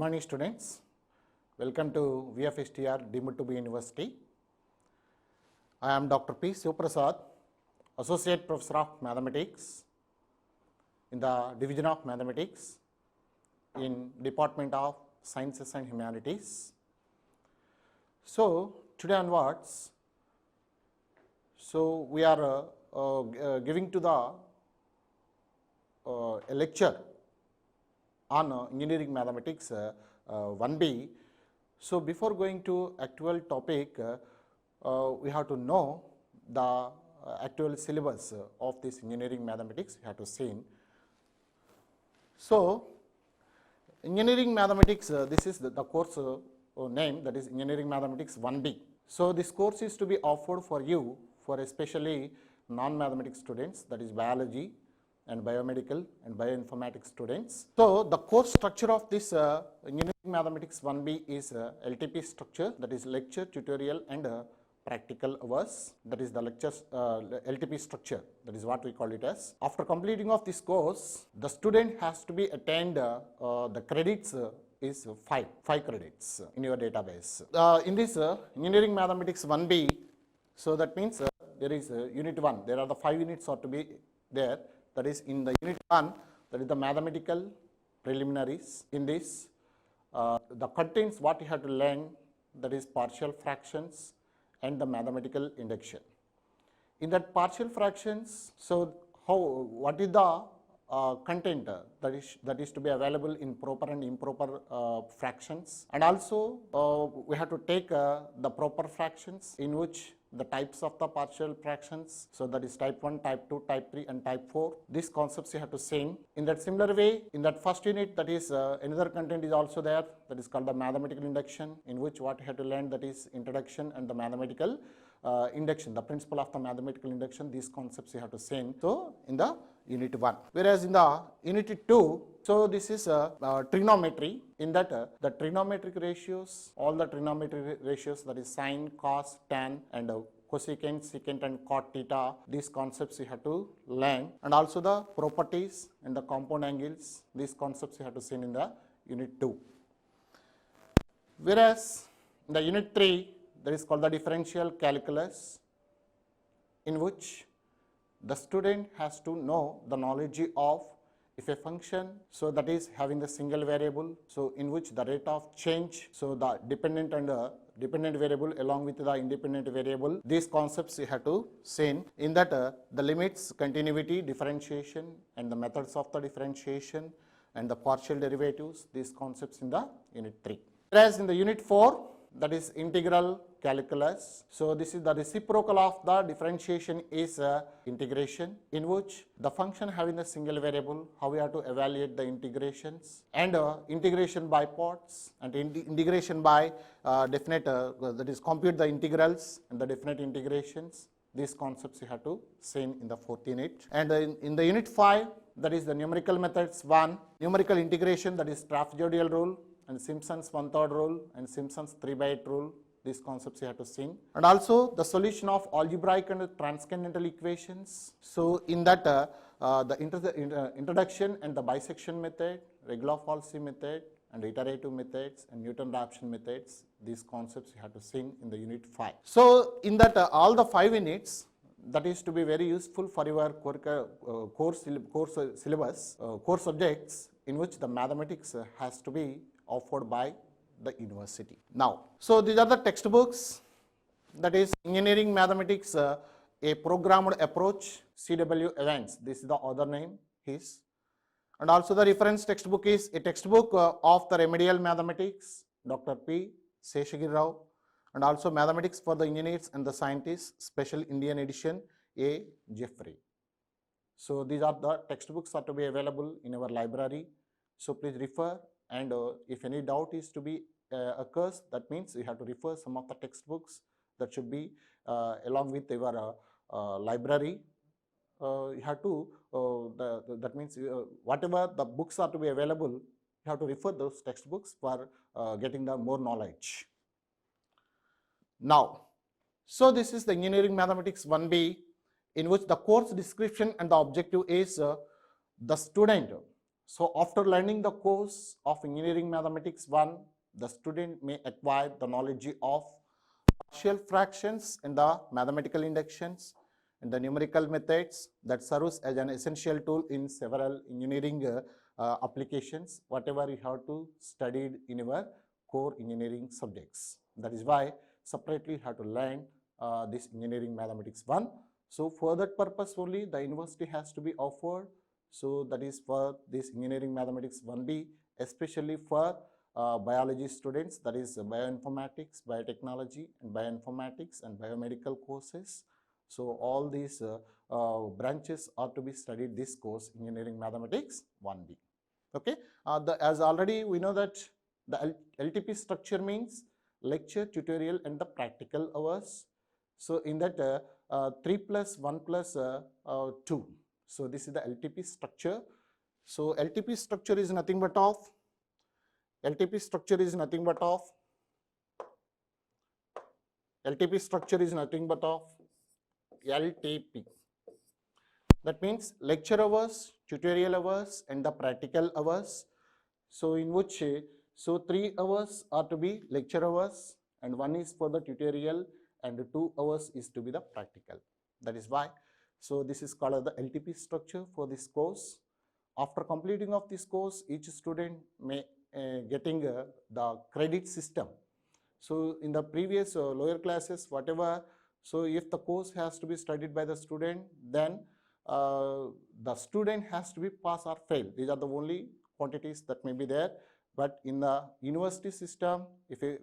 morning students, welcome to VFSTR deemed to be University. I am Dr. P. Sivaprasad, Associate Professor of Mathematics in the Division of Mathematics in Department of Sciences and Humanities. So today onwards, we are giving to the a lecture on engineering mathematics 1B. So before going to actual topic, we have to know the actual syllabus of this engineering mathematics. We have to see. So engineering mathematics, this is the course name, that is engineering mathematics 1B. So this course is to be offered for you for especially non-mathematics students, that is biology and biomedical and bioinformatics students. So the course structure of this engineering mathematics 1B is LTP structure, that is lecture, tutorial and practical hours. That is the lectures LTP structure, that is what we call it as. After completing of this course, the student has to be attained the credits is 5 credits in your database. In this engineering mathematics 1B, so that means there is unit 1, there are the 5 units are to be there. That is in the unit 1, that is the mathematical preliminaries. In this, the contents what you have to learn, that is partial fractions and the mathematical induction. In that partial fractions, so what is the content that is to be available in proper and improper fractions, and also we have to take the proper fractions in which the types of the partial fractions, so that is type 1, type 2, type 3 and type 4. These concepts you have to see. In that similar way, in that first unit, that is another content is also there, that is called the mathematical induction, in which what you have to learn, that is introduction and the mathematical induction, the principle of the mathematical induction. These concepts you have to see. So in the unit 1, whereas in the unit 2, so this is trigonometry. In that the trigonometric ratios, all the trigonometric ratios, that is sine, cos, tan and cosecant, secant and cot theta, these concepts you have to learn, and also the properties and the compound angles, these concepts you have to see in the unit 2. Whereas in the unit 3, that is called the differential calculus, in which the student has to know the knowledge of if a function, so that is having the single variable, so in which the rate of change, so the dependent and dependent variable along with the independent variable, these concepts you have to see. In that the limits, continuity, differentiation and the methods of the differentiation and the partial derivatives, these concepts in the unit 3. Whereas in the unit 4, that is integral calculus. So this is the reciprocal of the differentiation is integration, in which the function having a single variable, how we have to evaluate the integrations, and integration by parts and integration by definite, that is compute the integrals and the definite integrations. These concepts you have to see in the 4th unit. And in the unit 5, that is the numerical methods 1, numerical integration, that is trapezoidal rule and Simpson's 1/3 rule and Simpson's 3/8 rule. These concepts you have to see. And also the solution of algebraic and transcendental equations. So in that the introduction and the bisection method, regular falsy method and iterative methods and Newton-Raphson methods, these concepts you have to see in the unit 5. So in that all the 5 units, that is to be very useful for your course syllabus, course subjects, in which the mathematics has to be offered by the university. Now, so these are the textbooks, that is engineering mathematics, a programmed approach, CW Evans, this is the other name his, and also the reference textbook is a textbook of the remedial mathematics, Dr. P. Seshagiri Rao, and also mathematics for the engineers and the scientists, special Indian edition, A. Jeffrey. So these are the textbooks are to be available in our library. So please refer, and if any doubt is to be occurs, that means you have to refer some of the textbooks that should be along with your library. You have to that means whatever the books are to be available, you have to refer those textbooks for getting the more knowledge. Now, so this is the engineering mathematics 1B, in which the course description and the objective is the student So after learning the course of Engineering Mathematics 1, the student may acquire the knowledge of partial fractions and the mathematical inductions and the numerical methods that serves as an essential tool in several engineering applications, whatever you have to study in your core engineering subjects. That is why separately you have to learn this Engineering Mathematics 1. So for that purpose only the university has to be offered. So that is for this Engineering Mathematics 1B, especially for biology students, that is bioinformatics, biotechnology and bioinformatics and biomedical courses. So all these branches are to be studied this course, Engineering Mathematics 1B. Okay, as already we know that the LTP structure means lecture, tutorial and the practical hours. So in that 3 plus 1 plus 2. So this is the LTP structure. So LTP structure is nothing but of LTP structure is nothing but of LTP structure is nothing but of LTP. That means lecture hours, tutorial hours and the practical hours. So in which 3 hours are to be lecture hours and 1 is for the tutorial and 2 hours is to be the practical. That is why. So this is called as the LTP structure for this course. After completing of this course, each student may getting the credit system. So in the previous lower classes, whatever, so if the course has to be studied by the student, then the student has to be pass or fail. These are the only quantities that may be there. But in the university system, if a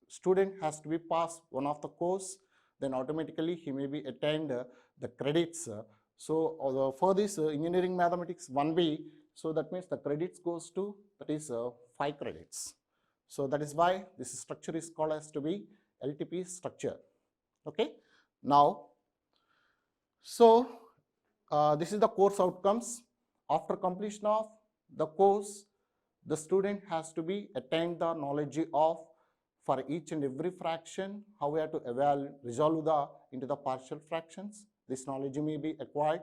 student has to be pass one of the course, then automatically he may be attained the credits. So for this Engineering Mathematics 1B, so that means the credits goes to, that is 5 credits. So that is why this structure is called as to be LTP structure. Okay. Now, so this is the course outcomes. After completion of the course, the student has to be attained the knowledge of for each and every fraction, how we have to resolve into the partial fractions. This knowledge may be acquired,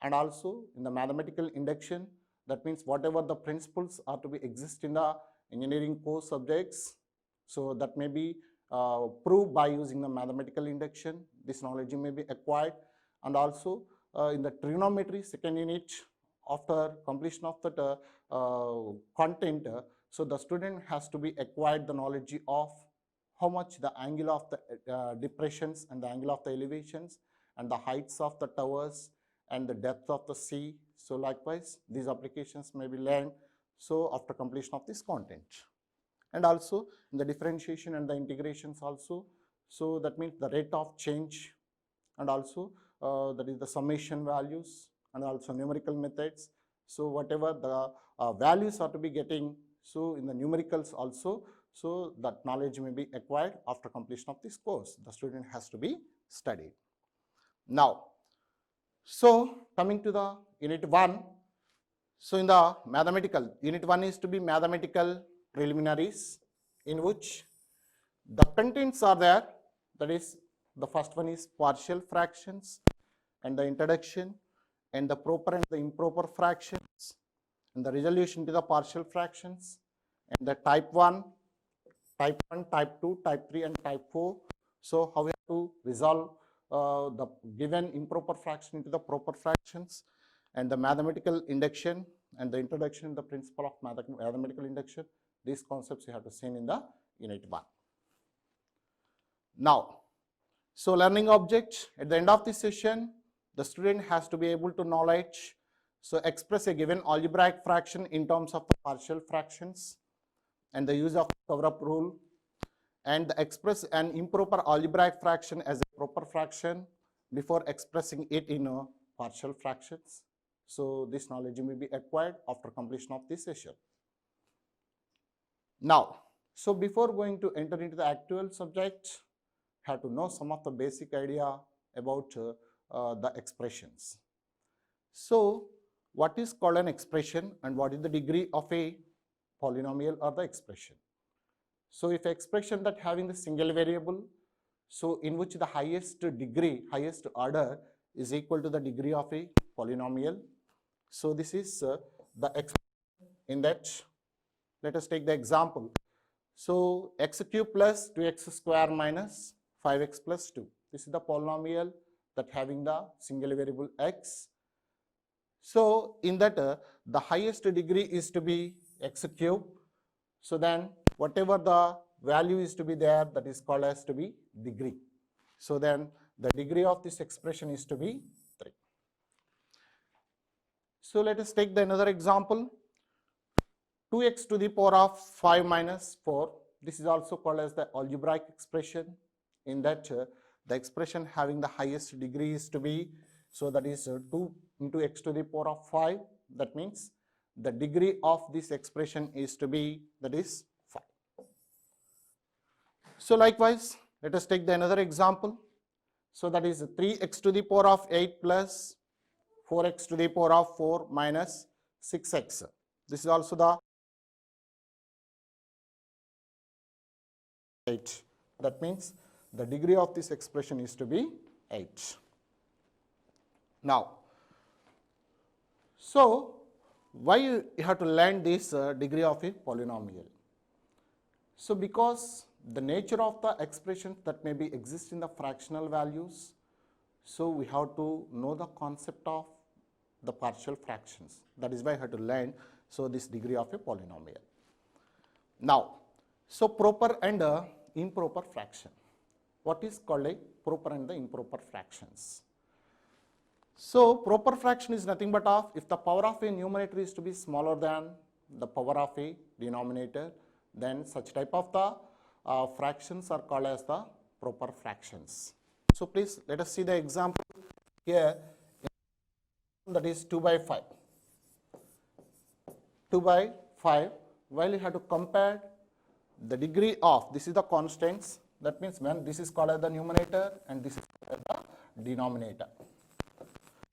and also in the mathematical induction, that means whatever the principles are to be exist in the engineering course subjects, so that may be proved by using the mathematical induction. This knowledge may be acquired, and also in the trigonometry second unit, after completion of that content, so the student has to be acquired the knowledge of how much the angle of the depressions and the angle of the elevations and the heights of the towers and the depth of the sea. So likewise, these applications may be learned. So after completion of this content, and also in the differentiation and the integrations also. So that means the rate of change, and also that is the summation values, and also numerical methods. So whatever the values are to be getting, so in the numericals also, so that knowledge may be acquired after completion of this course. The student has to be studied. Now, so coming to the unit 1, so in the mathematical, unit 1 is to be mathematical preliminaries, in which the contents are there. That is, the first one is partial fractions and the introduction and the proper and the improper fractions and the resolution to the partial fractions and the type 1, type 2, type 3 and type 4. So how we have to resolve the given improper fraction into the proper fractions, and the mathematical induction and the introduction in the principle of mathematical induction. These concepts you have to see in the unit 1. Now, so learning object, at the end of this session, the student has to be able to knowledge, so express a given algebraic fraction in terms of the partial fractions and the use of cover-up rule, and express an improper algebraic fraction as a proper fraction before expressing it in partial fractions. So this knowledge may be acquired after completion of this session. Now, so before going to enter into the actual subject, have to know some of the basic idea about the expressions. So what is called an expression and what is the degree of a polynomial or the expression? So if expression that having the single variable, so in which the highest degree, highest order is equal to the degree of a polynomial. So this is the expression In that, let us take the example. So x cube plus 2x square minus 5x plus 2. This is the polynomial that having the single variable x. So in that, the highest degree is to be x cube. So then whatever the value is to be there, that is called as to be degree. So then the degree of this expression is to be 3. So let us take the another example. 2x to the power of 5 minus 4. This is also called as the algebraic expression. In that, the expression having the highest degree is to be, so that is 2 into x to the power of 5. That means the degree of this expression is to be, that is 5. So likewise, let us take the another example. So that is 3x to the power of 8 plus 4x to the power of 4 minus 6x. This is also the 8. That means the degree of this expression is to be 8. Now, so why you have to learn this degree of a polynomial? So because the nature of the expressions that may be exist in the fractional values, so we have to know the concept of the partial fractions. That is why I have to learn so this degree of a polynomial. Now, so proper and improper fraction. What is called a proper and the improper fractions? So proper fraction is nothing but of if the power of a numerator is to be smaller than the power of a denominator, then such type of the fractions are called as the proper fractions. So please let us see the example here, that is 2 by 5. 2 by 5, while you have to compare the degree of, this is the constants, that means when this is called as the numerator and this is called as the denominator.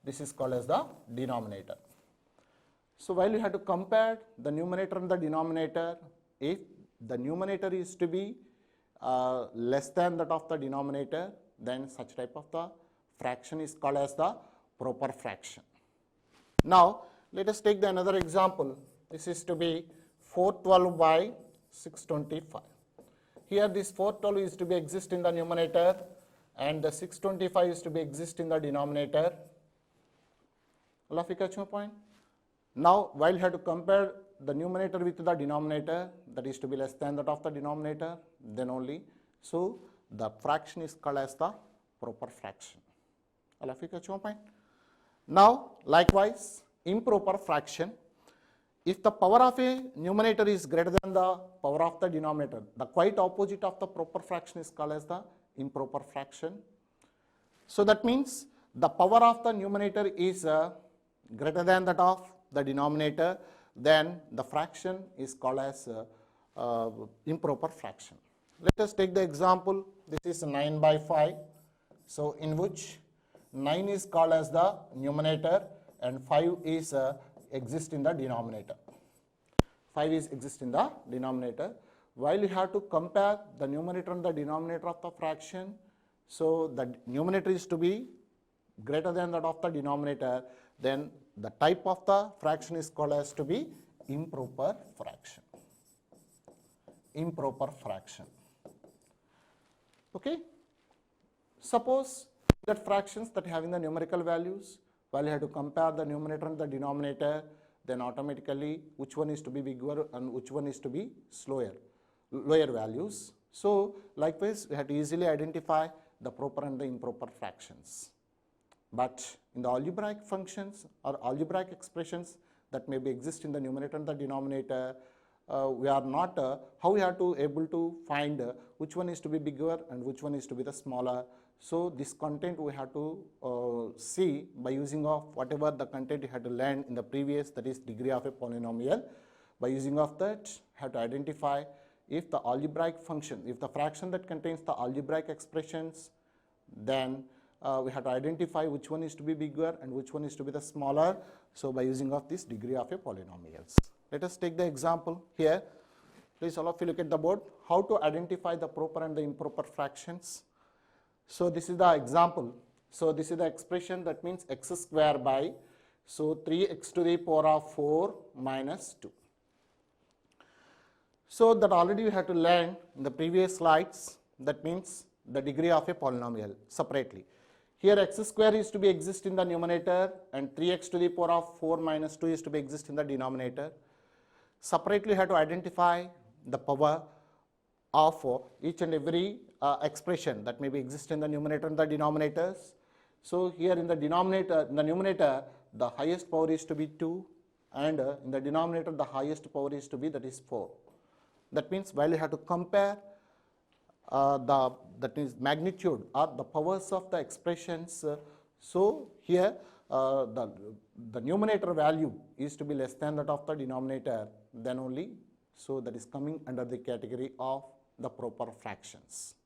This is called as the denominator. So while you have to compare the numerator and the denominator, if the numerator is to be less than that of the denominator, then such type of the fraction is called as the proper fraction. Now let us take the another example. This is to be 412 by 625. Here this 412 is to be exist in the numerator and the 625 is to be exist in the denominator. All of you catch my point? Now while you have to compare the numerator with the denominator, that is to be less than that of the denominator, then only, so the fraction is called as the proper fraction. All of you catch my point? Now likewise, improper fraction. If the power of a numerator is greater than the power of the denominator, the quite opposite of the proper fraction is called as the improper fraction. So that means the power of the numerator is greater than that of the denominator, then the fraction is called as improper fraction. Let us take the example. This is 9 by 5. So in which 9 is called as the numerator and 5 is exist in the denominator. 5 is exist in the denominator. While you have to compare the numerator and the denominator of the fraction, so the numerator is to be greater than that of the denominator, then the type of the fraction is called as to be improper fraction. Improper fraction. Okay. Suppose that fractions that having the numerical values, while you have to compare the numerator and the denominator, then automatically which one is to be bigger and which one is to be lower values. So likewise, we have to easily identify the proper and the improper fractions. But in the algebraic functions or algebraic expressions that may be exist in the numerator and the denominator, we are not, how we have to able to find which one is to be bigger and which one is to be the smaller. So this content we have to see by using of whatever the content you had to learn in the previous, that is degree of a polynomial. By using of that, have to identify if the algebraic function, if the fraction that contains the algebraic expressions, then we have to identify which one is to be bigger and which one is to be the smaller. So by using of this degree of a polynomials. Let us take the example here. Please all of you look at the board. How to identify the proper and the improper fractions. So this is the example. So this is the expression, that means x square by, so 3x to the power of 4 minus 2. So that already you have to learn in the previous slides. That means the degree of a polynomial separately. Here x square is to be exist in the numerator and 3x to the power of 4 minus 2 is to be exist in the denominator. Separately you have to identify the power of each and every expression that may be exist in the numerator and the denominators. So here in the numerator the highest power is to be 2, and in the denominator the highest power is to be, that is 4. That means while you have to compare that is magnitude or the powers of the expressions, so here the numerator value is to be less than that of the denominator, then only, so that is coming under the category of the proper fractions.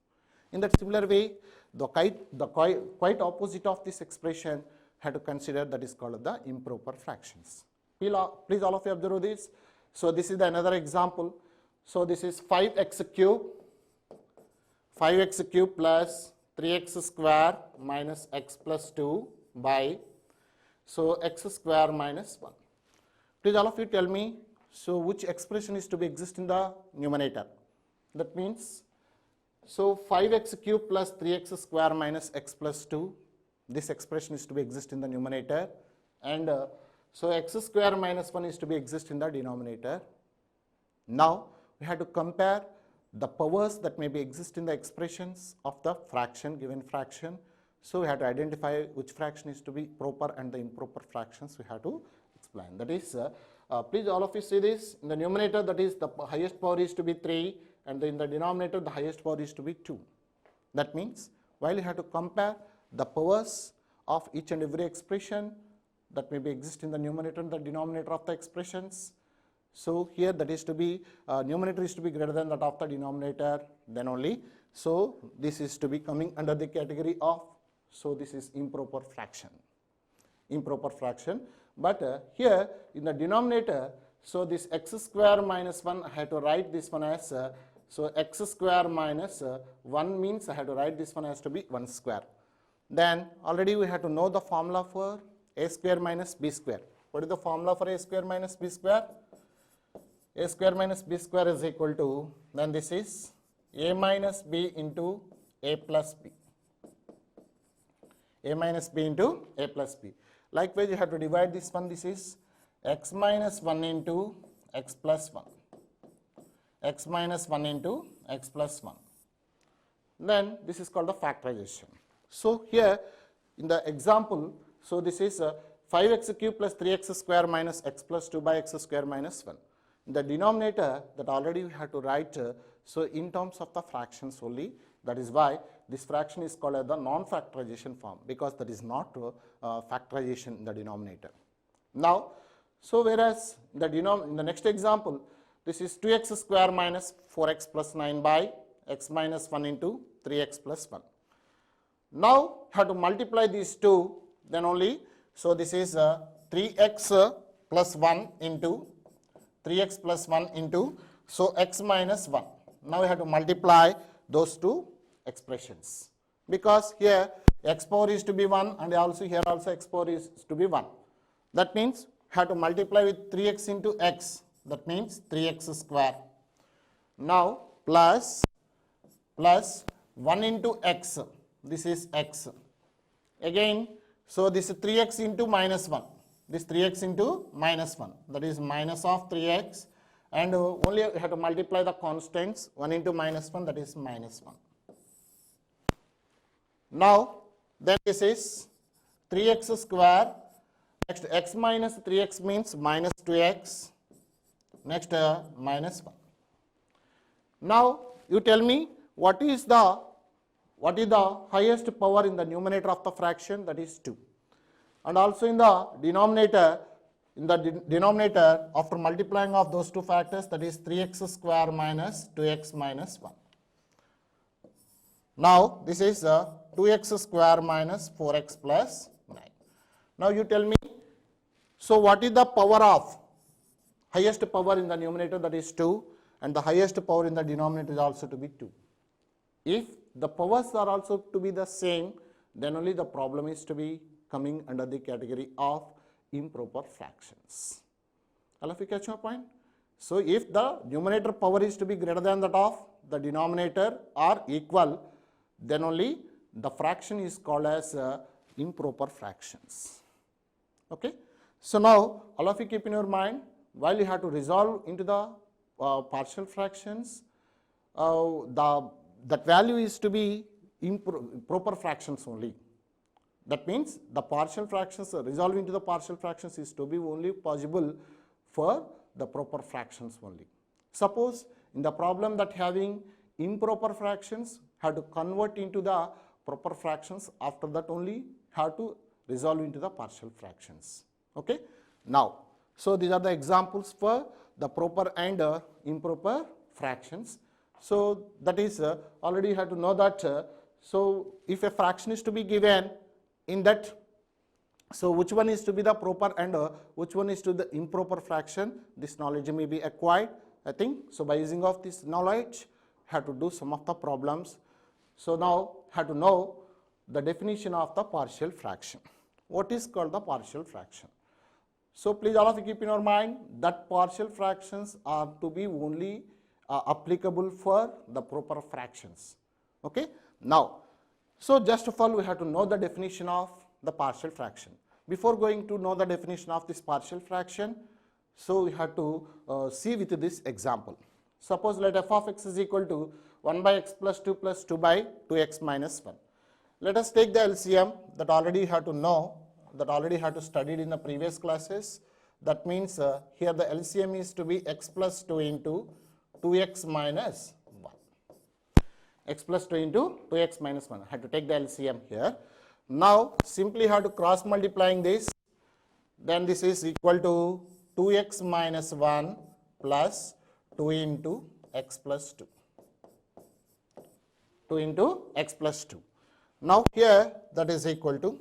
In that similar way, the quite opposite of this expression had to consider, that is called the improper fractions. Please all of you observe this. So this is another example. So this is 5x cube plus 3x square minus x plus 2 by, so x square minus 1. Please all of you tell me, so which expression is to be exist in the numerator? That means, so 5x cube plus 3x square minus x plus 2, this expression is to be exist in the numerator, and so x square minus 1 is to be exist in the denominator. Now we have to compare the powers that may be exist in the expressions of the fraction, given fraction. So we have to identify which fraction is to be proper and the improper fractions we have to explain. That is, please all of you see this, in the numerator that is the highest power is to be 3, and in the denominator the highest power is to be 2. That means while you have to compare the powers of each and every expression that may be exist in the numerator and the denominator of the expressions, so here that is to be, numerator is to be greater than that of the denominator, then only, so this is to be coming under the category of, so this is improper fraction. But here in the denominator, so this x square minus 1, I have to write this one as, so x square minus 1 means I have to write this one as to be 1 square. Then already we have to know the formula for a square minus b square. What is the formula for a square minus b square? A square minus b square is equal to, then this is a minus b into a plus b. A minus b into a plus b. Likewise, you have to divide this one. This is x minus 1 into x plus 1. X minus 1 into x plus 1. Then this is called the factorization. So here in the example, so this is 5x cube plus 3x square minus x plus 2 by x square minus 1. In the denominator that already we have to write, so in terms of the fractions only, that is why this fraction is called as the non-factorization form, because there is not factorization in the denominator. Now, so whereas in the next example, this is 2x square minus 4x plus 9 by x minus 1 into 3x plus 1. Now, have to multiply these two, then only, so this is 3x plus 1 into 3x plus 1 into, so x minus 1. Now, we have to multiply those two expressions, because here x power is to be 1 and also here also x power is to be 1. That means have to multiply with 3x into x, that means 3x square. Now plus 1 into x, this is x. Again, so this is 3x into minus 1, this 3x into minus 1, that is minus of 3x, and only you have to multiply the constants, 1 into minus 1, that is minus 1. Now, then this is 3x square, next x minus 3x means minus 2x, next minus 1. Now, you tell me what is the highest power in the numerator of the fraction, that is 2. And also in the denominator, after multiplying of those two factors, that is 3x square minus 2x minus 1. Now, this is 2x square minus 4x plus 9. Now, you tell me, so what is the power of, highest power in the numerator, that is 2, and the highest power in the denominator is also to be 2. If the powers are also to be the same, then only the problem is to be coming under the category of improper fractions. All of you catch my point? So if the numerator power is to be greater than that of the denominator or equal, then only the fraction is called as improper fractions. Okay. So now all of you keep in your mind, while you have to resolve into the partial fractions, that value is to be proper fractions only. That means the partial fractions, resolving to the partial fractions is to be only possible for the proper fractions only. Suppose in the problem that having improper fractions, have to convert into the proper fractions, after that only have to resolve into the partial fractions. Okay. Now, so these are the examples for the proper and improper fractions. So that is already you have to know that, so if a fraction is to be given in that, so which one is to be the proper and which one is to the improper fraction, this knowledge may be acquired, I think. So by using of this knowledge, have to do some of the problems. So now have to know the definition of the partial fraction. What is called the partial fraction? So please all of you keep in your mind that partial fractions are to be only applicable for the proper fractions. Okay. Now, so just of all we have to know the definition of the partial fraction. Before going to know the definition of this partial fraction, so we have to see with this example. Suppose let f of x is equal to 1 by x plus 2 plus 2 by 2x minus 1. Let us take the LCM that already you have to know, that already have to studied in the previous classes. That means here the LCM is to be x plus 2 into 2x minus 1. X plus 2 into 2x minus 1. I have to take the LCM here. Now simply have to cross multiplying this. Then this is equal to 2x minus 1 plus 2 into x plus 2. 2 into x plus 2. Now here that is equal to,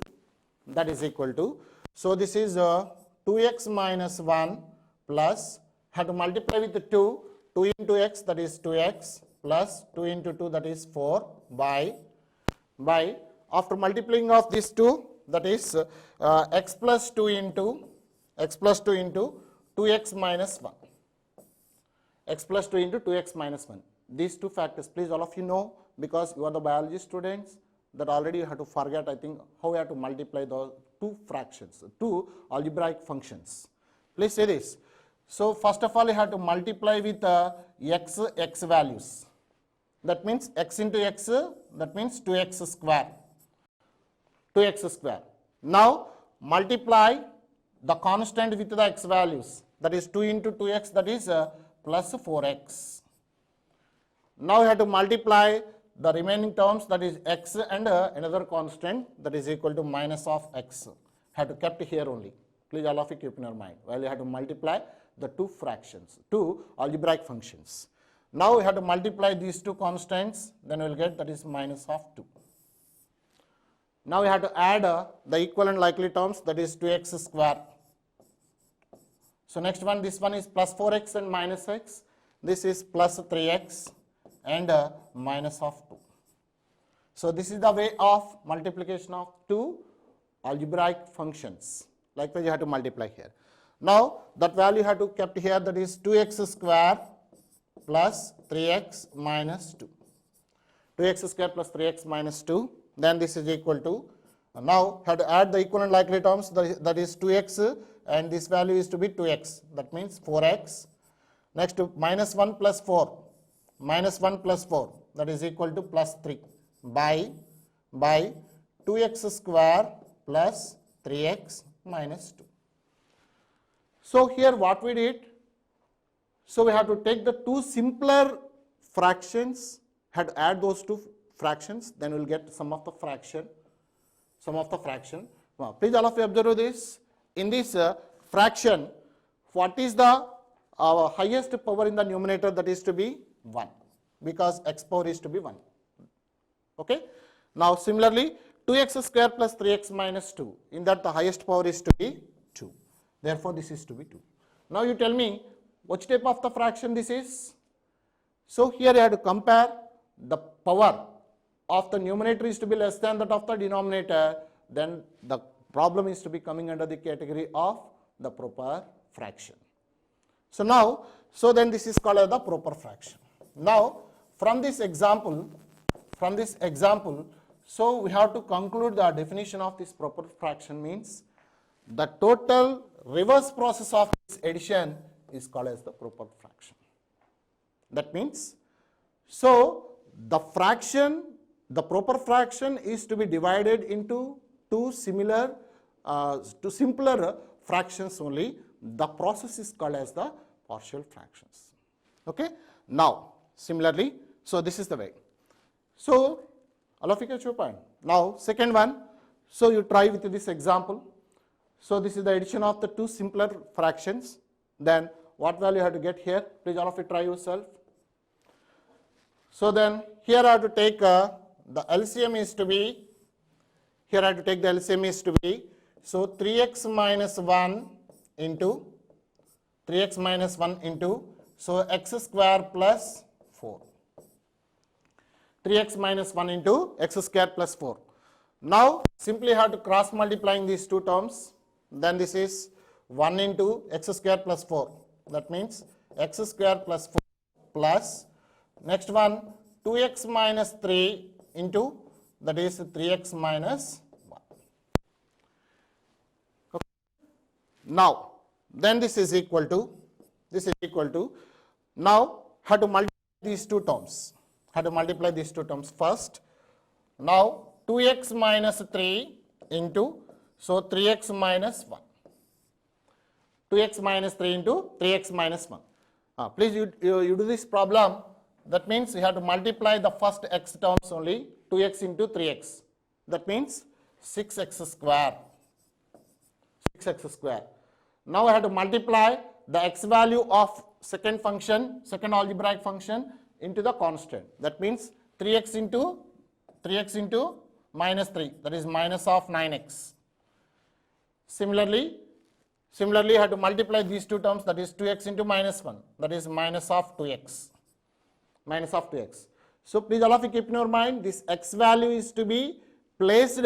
so this is 2x minus 1 plus, have to multiply with the 2 into x, that is 2x, plus 2 into 2, that is 4, by after multiplying of these two, that is x plus 2 into 2x minus 1. X plus 2 into 2x minus 1. These two factors, please all of you know, because you are the biology students, that already you have to forget, I think, how you have to multiply those two fractions, two algebraic functions. Please say this. So first of all you have to multiply with x values. That means x into x, that means 2x square. 2x square. Now multiply the constant with the x values, that is 2 into 2x, that is plus 4x. Now you have to multiply the remaining terms, that is x and another constant, that is equal to minus of x. Have to kept here only. Please all of you keep in your mind. Well, you have to multiply the two fractions, two algebraic functions. Now we have to multiply these two constants, then we will get, that is minus of 2. Now we have to add the equivalent likely terms, that is 2x square. So next one, this one is plus 4x and minus x. This is plus 3x and minus of 2. So this is the way of multiplication of two algebraic functions. Likewise you have to multiply here. Now that value you have to kept here, that is 2x square plus 3x minus 2. 2x square plus 3x minus 2. Then this is equal to, now have to add the equivalent likely terms, that is 2x and this value is to be 2x, that means 4x. Next to minus 1 plus 4, minus 1 plus 4, that is equal to plus 3 by 2x square plus 3x minus 2. So here what we did, so we have to take the two simpler fractions, had to add those two fractions, then we will get sum of the fraction. Now, please all of you observe this. In this fraction, what is the highest power in the numerator? That is to be 1, because x power is to be 1. Okay. Now similarly 2x square plus 3x minus 2, in that the highest power is to be 2. Therefore this is to be 2. Now you tell me which type of the fraction this is. So here you have to compare the power of the numerator is to be less than that of the denominator, then the problem is to be coming under the category of the proper fraction. So now So then this is called as the proper fraction. Now from this example, so we have to conclude the definition of this proper fraction means the total reverse process of this addition is called as the proper fraction. That means, so the proper fraction is to be divided into two simpler fractions only. The process is called as the partial fractions. Okay. Now similarly, so this is the way. So all of you catch your point. Now second one, so you try with this example. So this is the addition of the two simpler fractions. Then what value you have to get here? Please all of you try yourself. So then here I have to take the LCM is to be, here I have to take the LCM is to be, so 3x minus 1 into, so x square plus 4. 3x minus 1 into x square plus 4. Now simply have to cross multiplying these two terms. Then this is 1 into x square plus 4. That means x square plus 4 plus, next one 2x minus 3 into, that is 3x minus 1. Okay. Now then this is equal to, now have to multiply these two terms. First. Now 2x minus 3 into, so 3x minus 1. 2x minus 3 into 3x minus 1. Please you do this problem. That means you have to multiply the first x terms only, 2x into 3x. That means 6x square. Now I have to multiply the x value of second algebraic function into the constant. That means 3x into minus 3, that is minus of 9x. Similarly, you have to multiply these two terms, that is 2x into minus 1, that is minus of 2x. So please all of you keep in your mind, this x value is to be placed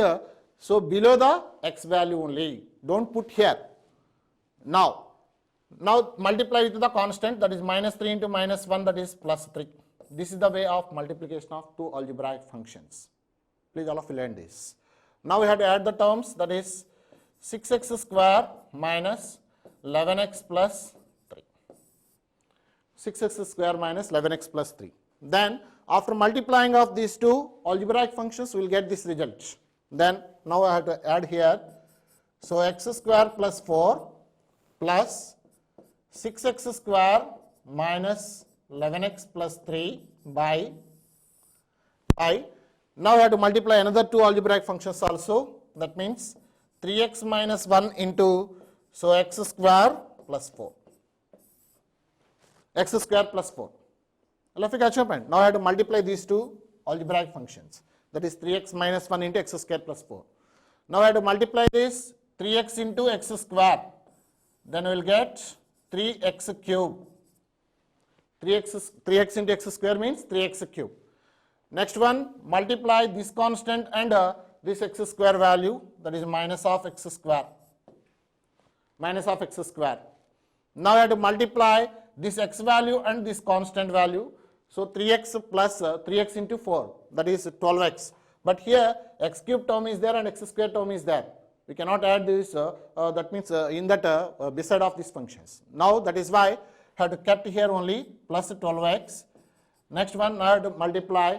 so below the x value only. Don't put here. Now multiply with the constant, that is minus 3 into minus 1, that is plus 3. This is the way of multiplication of two algebraic functions. Please all of you learn this. Now we have to add the terms, that is 6x square minus 11x plus 3. 6x square minus 11x plus 3. Then after multiplying of these two algebraic functions, we will get this result. Then now I have to add here, so x square plus 4 plus 6x square minus 11x plus 3 by, now I have to multiply another two algebraic functions also. That means 3x minus 1 into, so x square plus 4. X square plus 4. Now I have to multiply these two algebraic functions. That is 3x minus 1 into x square plus 4. Now I have to multiply this 3x into x square. Then we will get 3x cube. 3x into x square means 3x cube. Next one, multiply this constant and this x square value, that is minus of x square. Now I have to multiply this x value and this constant value. So 3x plus 3x into 4, that is 12x. But here x cube term is there and x square term is there. We cannot add this, that means in that beside of these functions. Now that is why I have to kept here only plus 12x. Next one, I have to multiply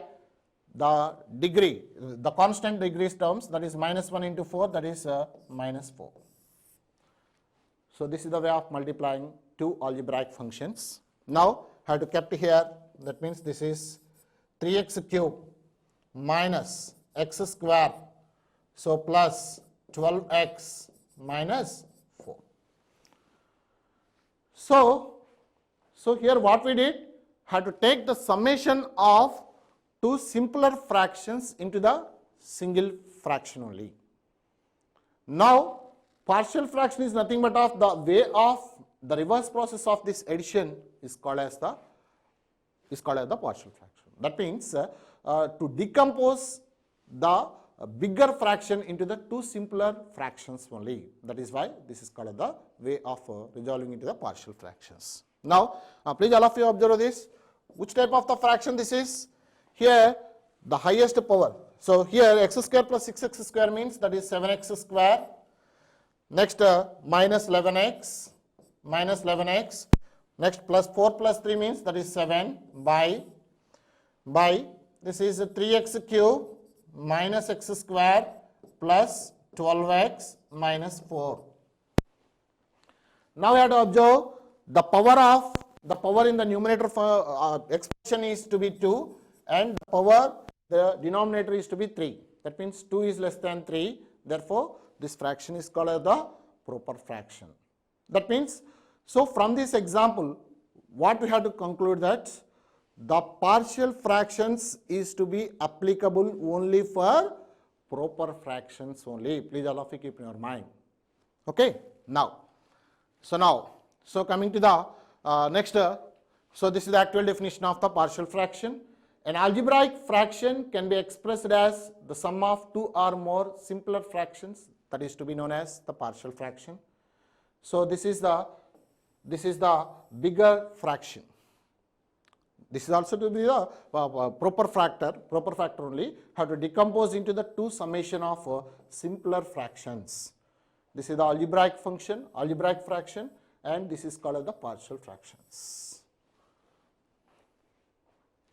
the degree, the constant degrees terms, that is minus 1 into 4, that is minus 4. So this is the way of multiplying two algebraic functions. Now I have to kept here, that means this is 3x cube minus x square, so plus 12x minus 4. So here what we did, had to take the summation of two simpler fractions into the single fraction only. Now partial fraction is nothing but of the way of the reverse process of this addition is called as the partial fraction. That means to decompose the bigger fraction into the two simpler fractions only. That is why this is called the way of resolving into the partial fractions. Now, please all of you observe this. Which type of the fraction this is? Here, the highest power. So, here x square plus 6x square means that is 7x square. Next, minus 11x, next plus 4 plus 3 means that is 7 by this is 3x cube minus x square plus 12x minus 4. Now we have to observe the power in the numerator for expression is to be 2 and the denominator is to be 3. That means 2 is less than 3. Therefore, this fraction is called as the proper fraction. That means, so from this example, what we have to conclude that the partial fractions is to be applicable only for proper fractions only. Please all of you keep in your mind. Okay. So coming to the next, so this is the actual definition of the partial fraction. An algebraic fraction can be expressed as the sum of two or more simpler fractions, that is to be known as the partial fraction. So this is the bigger fraction. This is also to be the proper factor only, have to decompose into the two summation of simpler fractions. This is the algebraic fraction, and this is called as the partial fractions.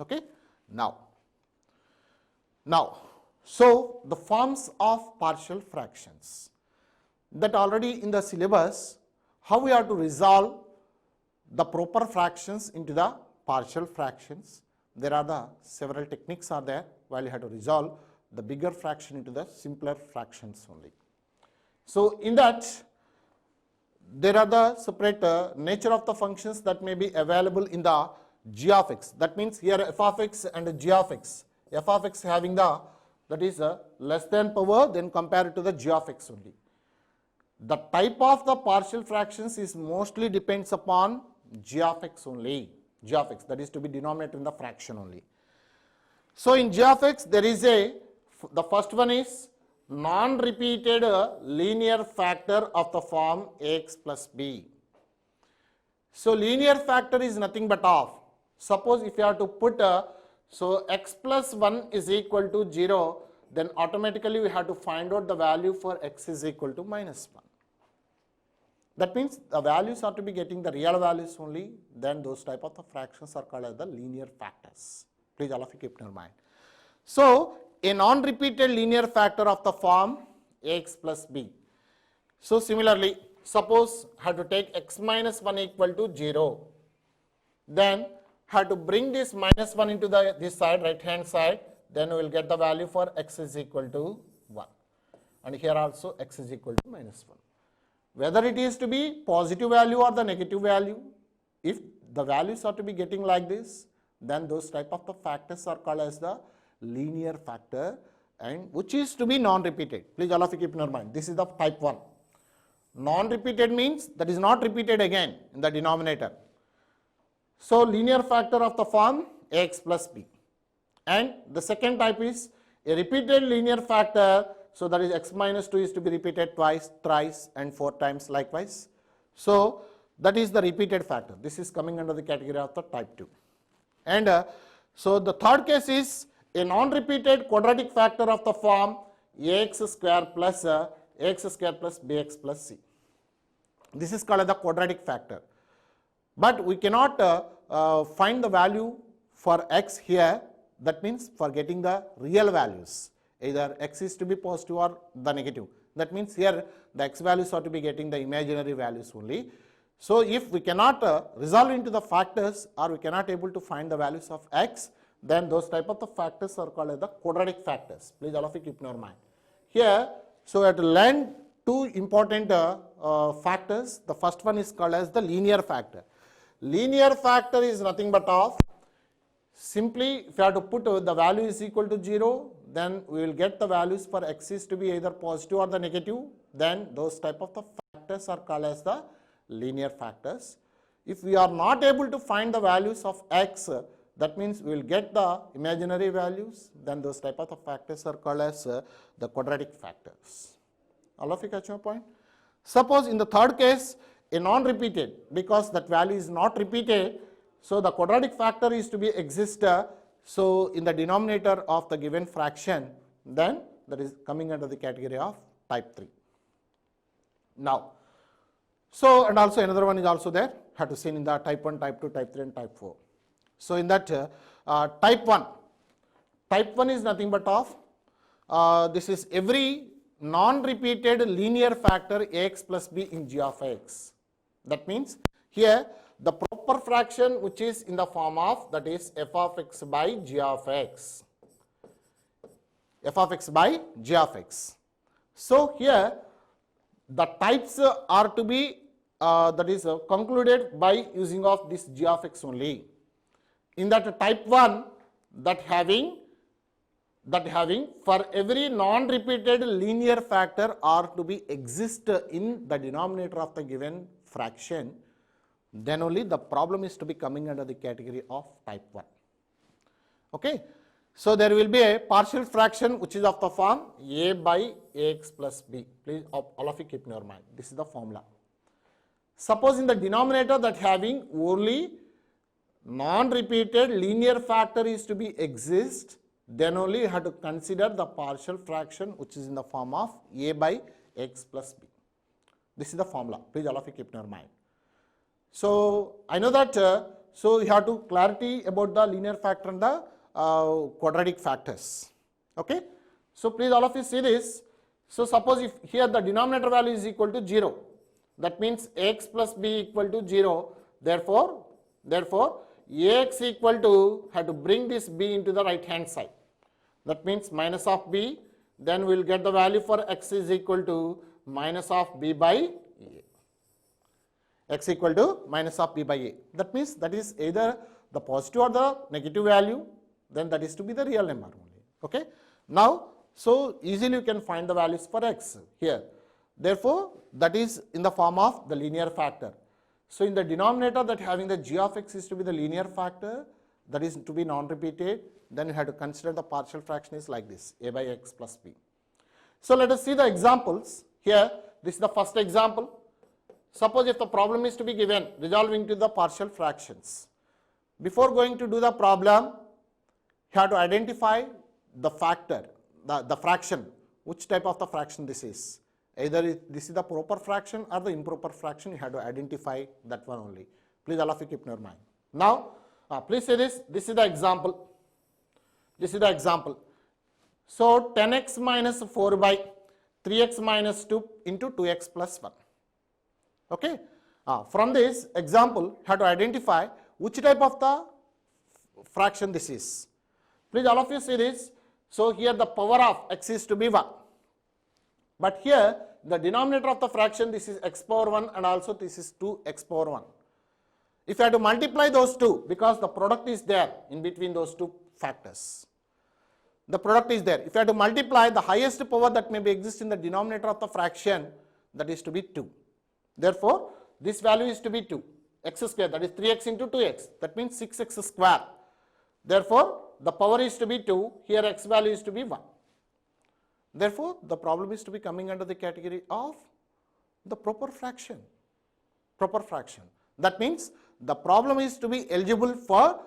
Okay. Now, so the forms of partial fractions, that already in the syllabus, how we have to resolve the proper fractions into the partial fractions. There are the several techniques are there while you have to resolve the bigger fraction into the simpler fractions only. So in that, there are the separate nature of the functions that may be available in the g of x. That means here f of x and g of x. F of x having the, that is less than power, then compared to the g of x only. The type of the partial fractions is mostly depends upon g of x only. G of x, that is to be denominator in the fraction only. So in g of x, there is the first one is non-repeated linear factor of the form ax plus b. So linear factor is nothing but of, suppose if you have to put so x plus 1 is equal to 0, then automatically we have to find out the value for x is equal to minus 1. That means the values are to be getting the real values only, then those type of the fractions are called as the linear factors. Please all of you keep in your mind. So a non-repeated linear factor of the form ax plus b. So similarly, suppose I have to take x minus 1 equal to 0, then have to bring this minus 1 into this side, right hand side, then we will get the value for x is equal to 1. And here also x is equal to minus 1. Whether it is to be positive value or the negative value, if the values are to be getting like this, then those type of the factors are called as the linear factor, and which is to be non-repeated. Please all of you keep in your mind. This is the type 1. Non-repeated means that is not repeated again in the denominator. So linear factor of the form ax plus b. And the second type is a repeated linear factor. So that is x minus 2 is to be repeated twice, thrice and 4 times likewise. So that is the repeated factor. This is coming under the category of the type 2. And so the third case is a non-repeated quadratic factor of the form ax square plus bx plus c. This is called as the quadratic factor. But we cannot find the value for x here. That means for getting the real values, either x is to be positive or the negative. That means here the x values are to be getting the imaginary values only. So if we cannot resolve into the factors, or we cannot able to find the values of x, then those type of the factors are called as the quadratic factors. Please all of you keep in your mind. Here, so we have to learn two important factors. The first one is called as the linear factor. Linear factor is nothing but of, simply if you have to put the value is equal to 0, then we will get the values for x is to be either positive or the negative, then those type of the factors are called as the linear factors. If we are not able to find the values of x, that means we will get the imaginary values, then those type of the factors are called as the quadratic factors. All of you catch my point? Suppose in the third case, a non-repeated, because that value is not repeated, so the quadratic factor is to be exist so in the denominator of the given fraction, then that is coming under the category of type 3. Now, so and also another one is also there, have to see in the type 1, type 2, type 3 and type 4. So in that type 1 is nothing but of this is every non-repeated linear factor ax plus b in g of x. That means here the proper fraction which is in the form of, that is f of x by g of x, f of x by g of x. So here the types are to be that is concluded by using of this g of x only. In that type 1, that having for every non-repeated linear factor are to be exist in the denominator of the given fraction, then only the problem is to be coming under the category of type 1. Okay. So there will be a partial fraction which is of the form a by ax plus b. Please all of you keep in your mind, this is the formula. Suppose in the denominator that having only non-repeated linear factor is to be exist, then only you have to consider the partial fraction which is in the form of a by x plus b. This is the formula, please all of you keep in your mind. So I know that so you have to clarity about the linear factor and the quadratic factors. Okay. So please all of you see this. So suppose if here the denominator value is equal to 0, that means x plus b equal to 0, therefore ax equal to, have to bring this b into the right hand side. That means minus of b, then we will get the value for x is equal to minus of b by a. X equal to minus of b by a. That means that is either the positive or the negative value, then that is to be the real number only. Okay. Now, so easily you can find the values for x here. Therefore, that is in the form of the linear factor. So in the denominator that having the g of x is to be the linear factor, that is to be non-repeated, then you have to consider the partial fraction is like this, a by x plus b. So let us see the examples. Here, this is the first example. Suppose if the problem is to be given resolving to the partial fractions. Before going to do the problem, you have to identify the factor, the fraction, which type of the fraction this is. Either this is the proper fraction or the improper fraction, you have to identify that one only. Please all of you keep in your mind. Now, please say this is the example. This is the example. So 10x minus 4 by 3x minus 2 into 2x plus 1. Okay. From this example, you have to identify which type of the fraction this is. Please all of you see this. So here the power of x is to be 1. But here the denominator of the fraction, this is x power 1 and also this is 2x power 1. If you have to multiply those two, because the product is there in between those two factors. The product is there. If you have to multiply, the highest power that may be exist in the denominator of the fraction, that is to be 2. Therefore, this value is to be 2. X square, that is 3x into 2x. That means 6x square. Therefore, the power is to be 2. Here x value is to be 1. Therefore, the problem is to be coming under the category of the proper fraction. Proper fraction. That means the problem is to be eligible for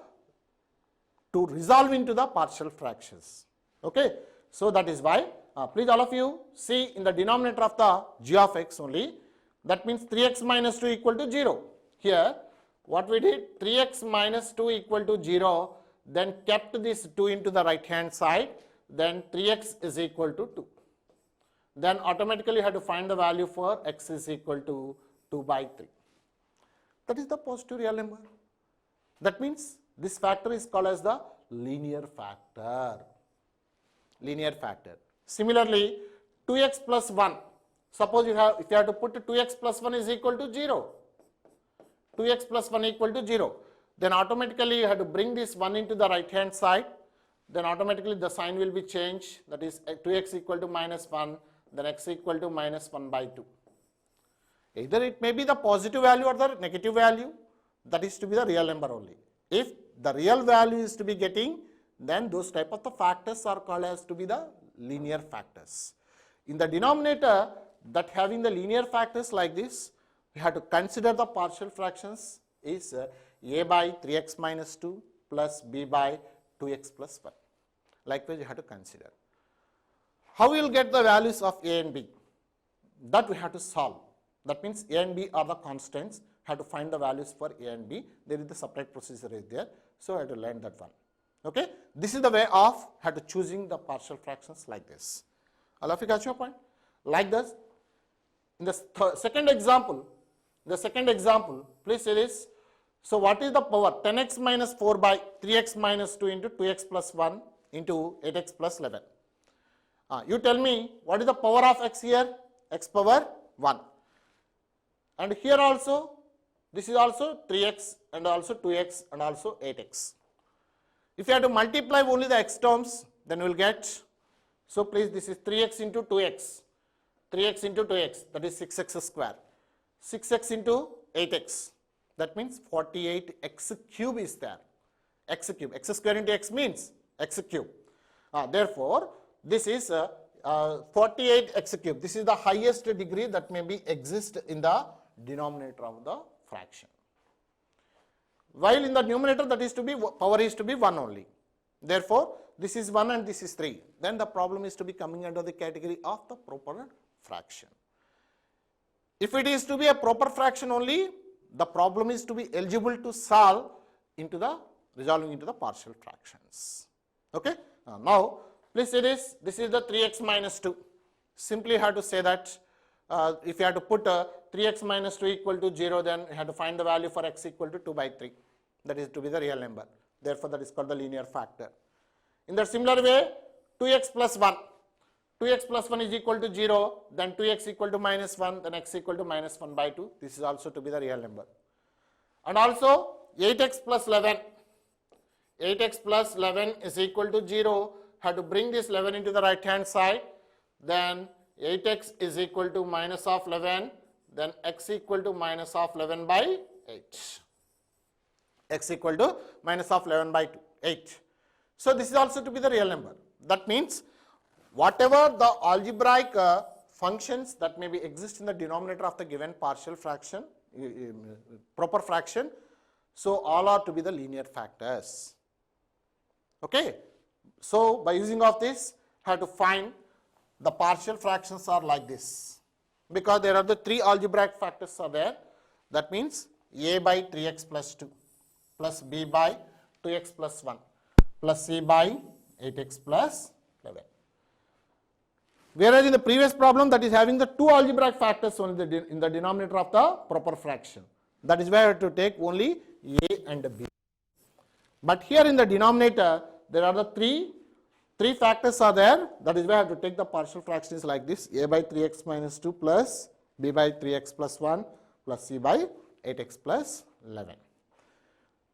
to resolve into the partial fractions. Okay. So that is why please all of you see in the denominator of the g of x only. That means 3x minus 2 equal to 0. Here what we did, 3x minus 2 equal to 0, then kept this 2 into the right hand side, then 3x is equal to 2. Then automatically you have to find the value for x is equal to 2 by 3. That is the positive real number. That means this factor is called as the linear factor. Linear factor. Similarly, 2x plus 1. Suppose if you have to put 2x plus 1 is equal to 0. 2x plus 1 equal to 0. Then automatically you have to bring this 1 into the right hand side. Then automatically the sign will be changed. That is 2x equal to minus 1. Then x equal to minus 1 by 2. Either it may be the positive value or the negative value. That is to be the real number only. If the real value is to be getting, then those type of the factors are called as to be the linear factors. In the denominator that having the linear factors like this, we have to consider the partial fractions is a by 3x minus 2 plus b by 2x plus 1. Likewise, you have to consider. How we will get the values of a and b? That we have to solve. That means a and b are the constants. Have to find the values for a and b. There is the separate procedure is there. So I have to learn that one. Okay. This is the way of have to choosing the partial fractions like this. All of you got your point? Like this. In the second example, please say this. So what is the power? 10x minus 4 by 3x minus 2 into 2x plus 1 into 8x plus 11. You tell me what is the power of x here? X power 1. And here also, this is also 3x and also 2x and also 8x. If you have to multiply only the x terms, then we will get, so please this is 3x into 2x, 3x into 2x, that is 6x square, 6x into 8x, that means 48x cube is there, x cube, x square into x means x cube. Therefore, this is 48x cube, this is the highest degree that may be exist in the denominator of the fraction. While in the numerator that is to be, power is to be 1 only. Therefore, this is 1 and this is 3. Then the problem is to be coming under the category of the proper fraction. If it is to be a proper fraction only, the problem is to be eligible to solve into the, resolving into the partial fractions. Okay. Now, please say this is the 3x minus 2. Simply have to say that if you have to put 3x minus 2 equal to 0, then you have to find the value for x equal to 2 by 3. That is to be the real number. Therefore, that is called the linear factor. In the similar way, 2x plus 1. 2x plus 1 is equal to 0, then 2x equal to minus 1, then x equal to minus 1 by 2. This is also to be the real number. And also 8x plus 11. 8x plus 11 is equal to 0. Have to bring this 11 into the right hand side. Then 8x is equal to minus of 11. Then x equal to minus of 11 by 8. X equal to minus of 11 by 8. So this is also to be the real number. That means whatever the algebraic functions that may be exist in the denominator of the given partial fraction, proper fraction, so all are to be the linear factors. Okay. So by using of this, have to find the partial fractions are like this, because there are the 3 algebraic factors are there. That means a by 3x plus 2 plus b by 2x plus 1 plus c by 8x plus 11. Whereas in the previous problem, that is having the 2 algebraic factors only in the denominator of the proper fraction. That is why I have to take only a and b. But here in the denominator, there are the 3 factors are there. That is why I have to take the partial fractions like this: a by 3x minus 2 plus b by 3x plus 1 plus c by 8x plus 11.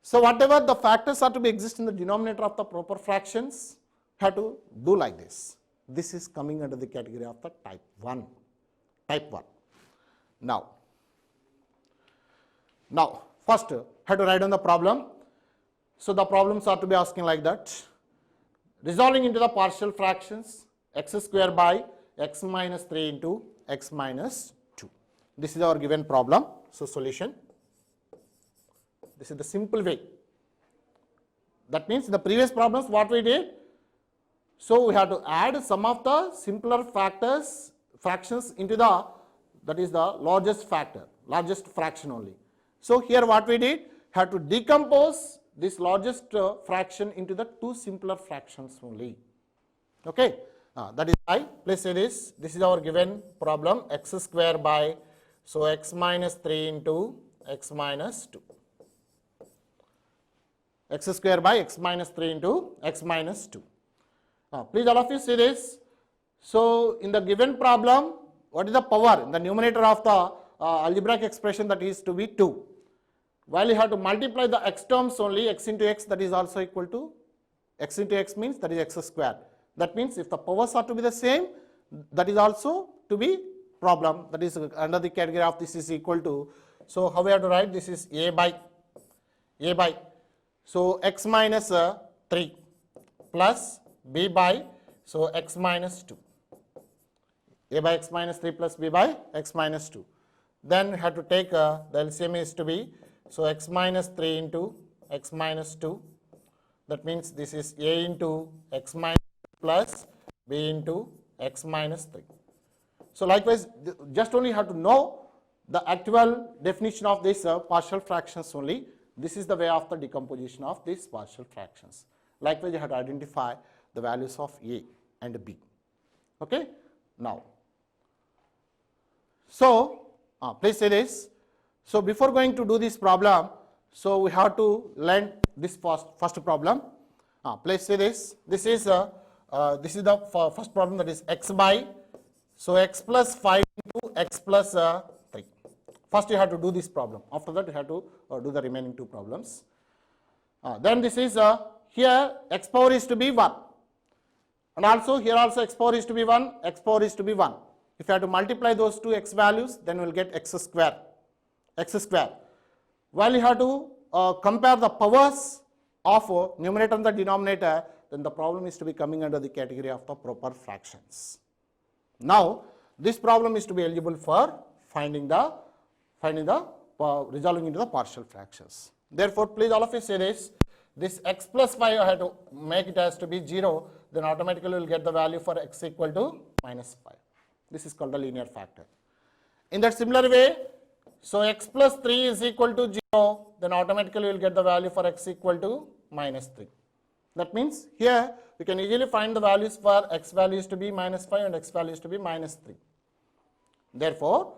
So whatever the factors are to be exist in the denominator of the proper fractions, have to do like this. This is coming under the category of the type 1. Type 1. Now first have to write down the problem. So the problems are to be asking like that. Resolving into the partial fractions, x square by x minus 3 into x minus 2. This is our given problem. So solution. This is the simple way. That means in the previous problems what we did, so we have to add some of the simpler fractions into the, that is the largest factor, largest fraction only. So here what we did, have to decompose this largest fraction into the 2 simpler fractions only. Okay, that is why, please say this is our given problem, x square by, so x minus 3 into x minus 2. X square by x minus 3 into x minus 2. Please all of you see this. So in the given problem, what is the power in the numerator of the algebraic expression, that is to be 2. While you have to multiply the x terms only, x into x, that is also equal to, x into x means that is x square. That means if the powers are to be the same, that is also to be problem, that is under the category of this is equal to. So how we have to write, this is a by, so x minus 3 plus b by, so x minus 2. A by x minus 3 plus b by x minus 2. then we have to take the LCM is to be, so x minus 3 into x minus 2. That means this is a into x minus plus b into x minus 3. So likewise, just only have to know the actual definition of this partial fractions only. This is the way of the decomposition of these partial fractions. Likewise, you have to identify the values of a and b. Okay. Now, so please say this. So before going to do this problem, so we have to learn this first problem. Please say this. This is the first problem, that is x by, so x plus 5 into x plus 3. First you have to do this problem. After that you have to do the remaining two problems. Then this is here x power is to be 1. And also here also x power is to be 1, x power is to be 1. If you have to multiply those two x values, then we will get x square. While you have to compare the powers of numerator and the denominator, then the problem is to be coming under the category of the proper fractions. Now, this problem is to be eligible for resolving into the partial fractions. Therefore, please all of you say this x plus 5 I have to make it as to be 0, then automatically we will get the value for x equal to minus 5. This is called the linear factor. In that similar way, so x plus 3 is equal to 0, then automatically we will get the value for x equal to minus 3. That means here we can easily find the values for x values to be minus 5 and x values to be minus 3. Therefore,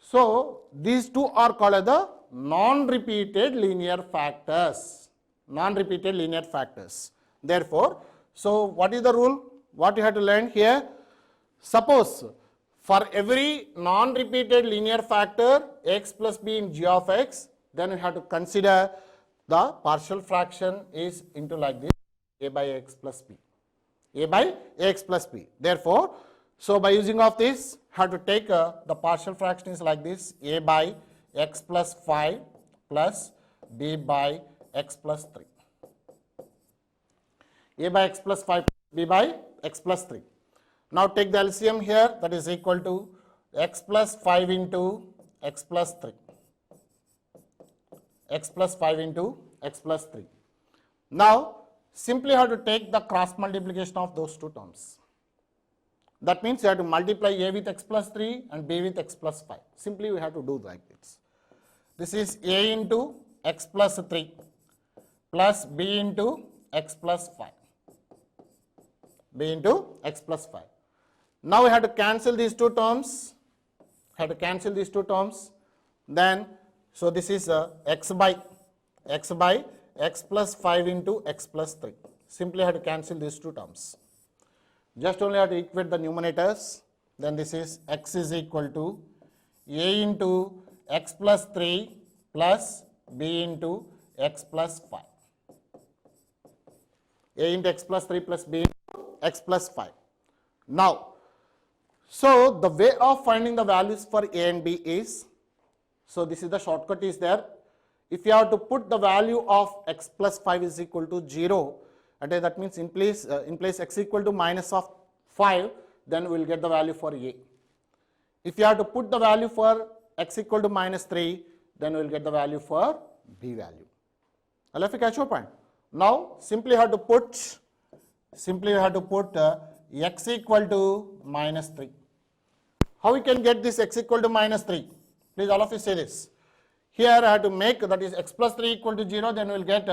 so these two are called as the non-repeated linear factors. Therefore, so what is the rule? What you have to learn here? Suppose for every non-repeated linear factor x plus b in g of x, then we have to consider the partial fraction is into like this, a by x plus b. Therefore, so by using of this, have to take the partial fraction is like this, a by x plus 5 plus b by x plus 3. A by x plus 5 b by x plus 3. Now take the LCM here, that is equal to x plus 5 into x plus 3. X plus 5 into x plus 3. Now simply have to take the cross multiplication of those two terms. That means you have to multiply a with x plus 3 and b with x plus 5. Simply we have to do like this. This is a into x plus 3 plus b into x plus 5. b into x plus 5. Now we have to cancel these two terms. Then, so this is x by x plus 5 into x plus 3. Simply have to cancel these two terms. Just only have to equate the numerators. Then this is x is equal to a into x plus 3 plus b into x plus 5. a into x plus 3 plus b into x plus 5. Now, so the way of finding the values for a and b is, so this is the shortcut is there. If you have to put the value of x plus 5 is equal to 0, and that means in place x equal to minus of 5, then we will get the value for a. If you have to put the value for x equal to minus 3, then we will get the value for b value. I'll have to catch your point. Now simply have to put x equal to minus 3. How we can get this x equal to minus 3? Please all of you say this. Here I have to make, that is x plus 3 equal to 0, then we will get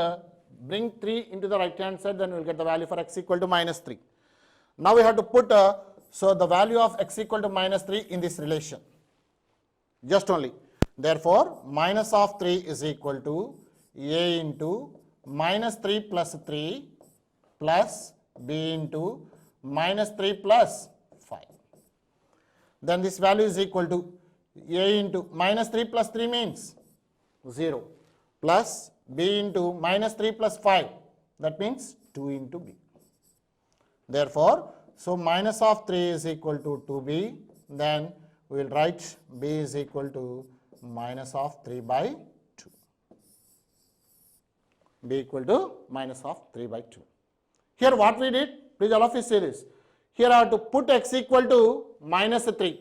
bring 3 into the right hand side, then we will get the value for x equal to minus 3. Now we have to put so the value of x equal to minus 3 in this relation. Just only. Therefore, minus of 3 is equal to a into minus 3 plus 3 plus b into minus 3 plus 5. Then this value is equal to a into minus 3 plus 3 means 0 plus b into minus 3 plus 5, that means 2 into b. Therefore, so minus of 3 is equal to 2b, then we will write b is equal to minus of 3 by 2. b equal to minus of 3 by 2. Here what we did, please all of you say this. Here I have to put x equal to minus 3.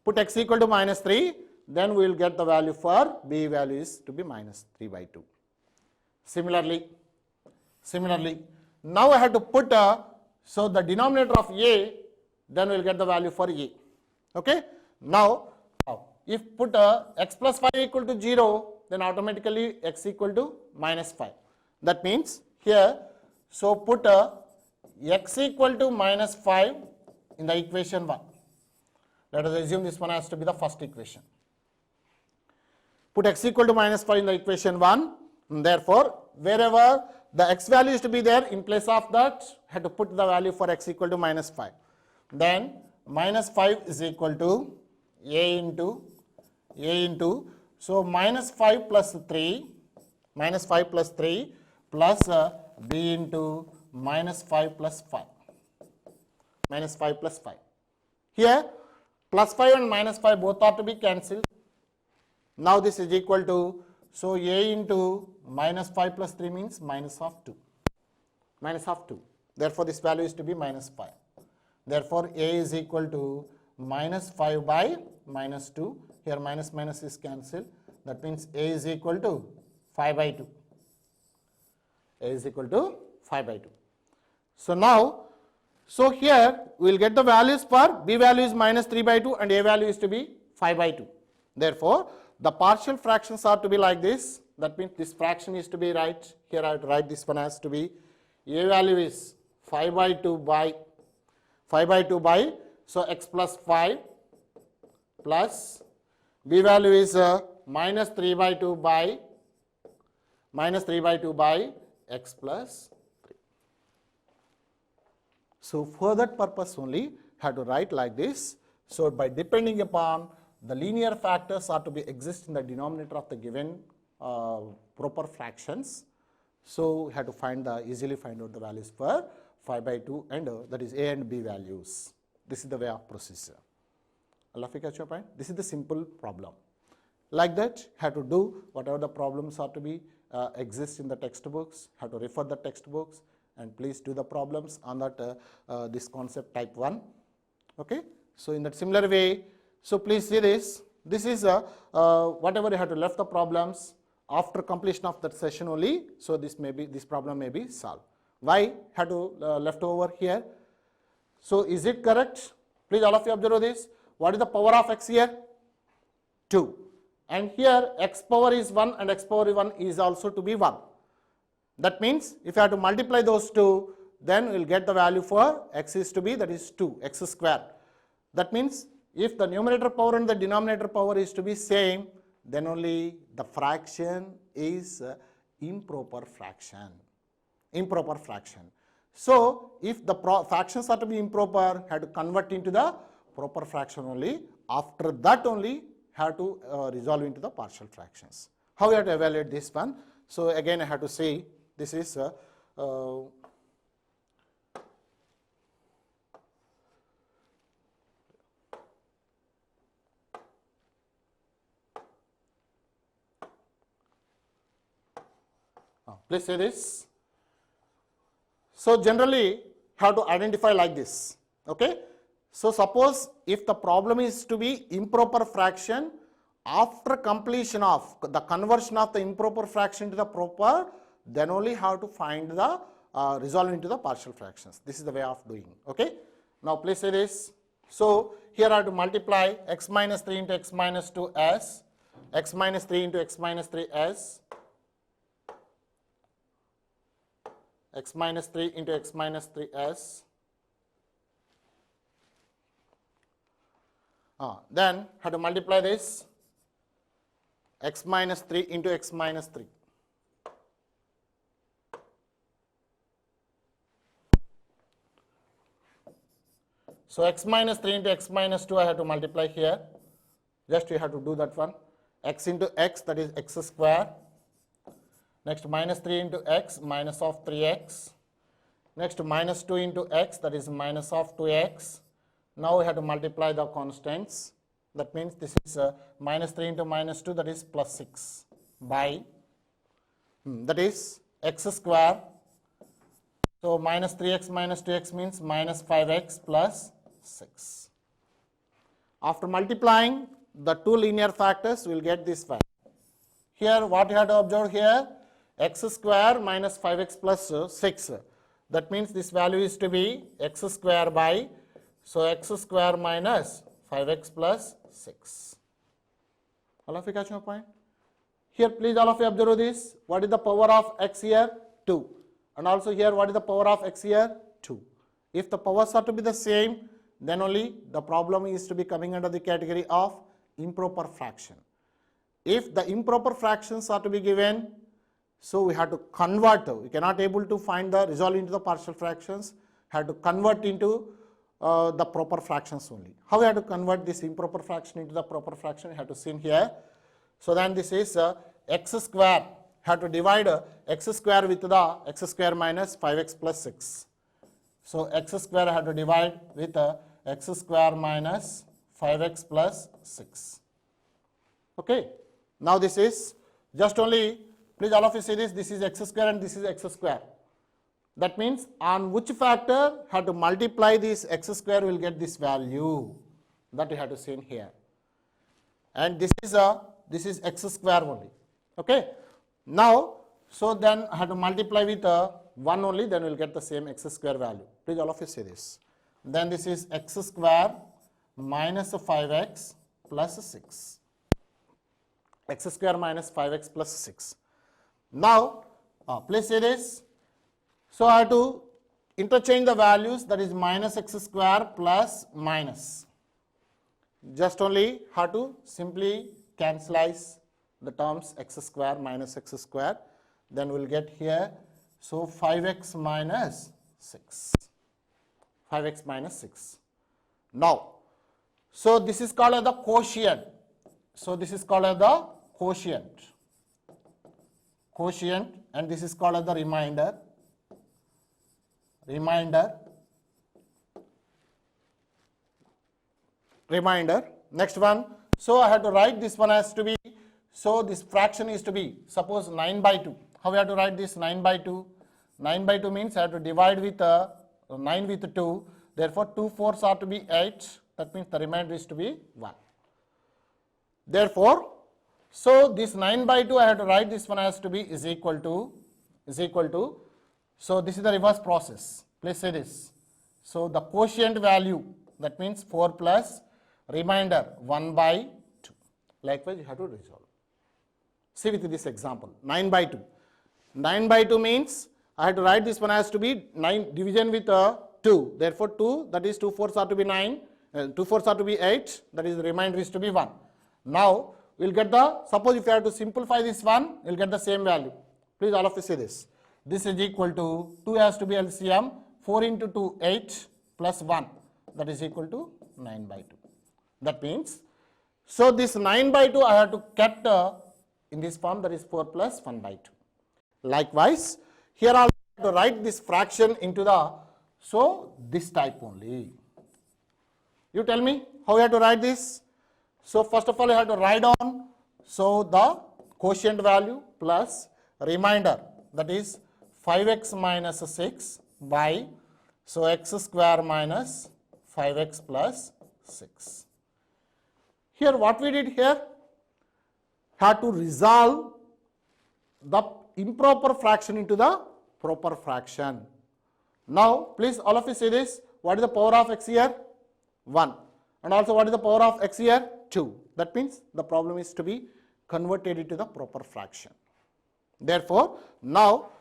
put x equal to minus 3, then we will get the value for b value is to be minus 3 by 2. Similarly, now I have to put so the denominator of a, then we will get the value for a. Okay. Now, if put x plus 5 equal to 0, then automatically x equal to minus 5. That means here, so put x equal to minus 5 in the equation 1. Let us assume this one has to be the first equation. Put x equal to minus 5 in the equation 1. Therefore, wherever the x value is to be there, in place of that, have to put the value for x equal to minus 5. Then minus 5 is equal to a into, so minus 5 plus 3 plus b into minus 5 plus 5. Here, plus 5 and minus 5 both are to be cancelled. Now this is equal to, so a into minus 5 plus 3 means minus of 2. Therefore, this value is to be minus 5. Therefore, a is equal to minus 5 by minus 2. Here minus minus is cancelled. That means a is equal to 5 by 2. So now, so here we will get the values for b value is minus 3 by 2 and a value is to be 5 by 2. Therefore, the partial fractions are to be like this. That means this fraction is to be right. Here I have to write this one as to be a value is 5 by 2 by, so x plus 5 plus b value is minus 3 by 2 by x plus 3. So for that purpose only have to write like this. So by depending upon the linear factors are to be exist in the denominator of the given proper fractions. So have to easily find out the values for 5 by 2 and that is a and b values. This is the way of procedure. Allah fi catch your point? This is the simple problem. Like that, have to do whatever the problems are to be exist in the textbooks, have to refer the textbooks and please do the problems on that this concept type 1. Okay. So in that similar way, so please see this. This is whatever you have to left the problems after completion of that session only. So this problem may be solved. Why had to left over here? So is it correct? Please all of you observe this. What is the power of x here? 2. And here x power is 1 and x power 1 is also to be 1. That means if you have to multiply those two, then we will get the value for x is to be, that is 2, x square. That means if the numerator power and the denominator power is to be same, then only the fraction is improper fraction. So if the fractions are to be improper, have to convert into the proper fraction only. After that only have to resolve into the partial fractions. How we have to evaluate this one? So again I have to say this is please say this. So generally have to identify like this. Okay. So suppose if the problem is to be improper fraction, after completion of the conversion of the improper fraction to the proper, then only have to find the resolve into the partial fractions. This is the way of doing. Okay. Now please say this. So here I have to multiply x minus 3 into x minus 2 as x minus 3 into x minus 3 as x minus 3 into x minus 3 as then have to multiply this x minus 3 into x minus 3. So x minus 3 into x minus 2 I have to multiply here. Just you have to do that one. X into x, that is x square. Next minus 3 into x, minus of 3x. Next minus 2 into x, that is minus of 2x. Now we have to multiply the constants. That means this is minus 3 into minus 2, that is plus 6 by that is x square. So minus 3x minus 2x means minus 5x plus 6. After multiplying the two linear factors, we will get this value. Here what you have to observe here, x square minus 5x plus 6. That means this value is to be x square by, so x square minus 5x plus 6. All of you catch my point? Here please all of you observe this. What is the power of x here? 2. And also here what is the power of x here? 2. If the powers are to be the same, then only the problem is to be coming under the category of improper fraction. If the improper fractions are to be given, so we have to convert. We cannot able to find the resolve into the partial fractions, have to convert into the proper fractions only. How we have to convert this improper fraction into the proper fraction? We have to see here. So then this is x square, have to divide x square with the x square minus 5x plus 6. So x square have to divide with x square minus 5x plus 6. Okay. Now this is just only, please all of you see this, this is x square and this is x square. That means on which factor have to multiply this x square, will get this value that you have to see in here. And this is x square only. Okay. Now, so then I have to multiply with 1 only, then we will get the same x square value. Please all of you see this. Then this is x square minus 5x plus 6. X square minus 5x plus 6. Now, please see this. So I have to interchange the values, that is minus x square plus minus. Just only have to simply cancelize the terms x square minus x square. Then we will get here, so 5x minus 6. 5x minus 6. Now, so this is called as the quotient. So this is called as the quotient. And this is called as the remainder. Next one. So I have to write this one as to be, so this fraction is to be, suppose 9 by 2. How we have to write this? 9 by 2. 9 by 2 means I have to divide with 9 with 2. Therefore, 2 fours are to be 8. That means the remainder is to be 1. Therefore, so this 9 by 2 I have to write this one as to be is equal to, so this is the reverse process. Please say this. So the quotient value, that means 4 plus remainder 1 by 2. Likewise, you have to resolve. See with this example, 9 by 2. 9 by 2 means I have to write this one as to be 9 division with 2. Therefore, 2, that is 2 fours are to be 9, 2 fours are to be 8, that is the remainder is to be 1. Now, we will get the, suppose if you have to simplify this one, you will get the same value. Please all of you say this. This is equal to, 2 has to be LCM, 4 into 2, 8 plus 1, that is equal to 9 by 2. That means, so this 9 by 2 I have to kept in this form, that is 4 plus 1 by 2. Likewise, here I have to write this fraction into the, so this type only. You tell me how you have to write this? So first of all, you have to write on, so the quotient value plus remainder, that is 5x minus 6 by, so x square minus 5x plus 6. Here what we did here, had to resolve the improper fraction into the proper fraction. Now, please all of you say this, what is the power of x here? 1. And also what is the power of x here? 2. That means the problem is to be converted into the proper fraction. Therefore, now,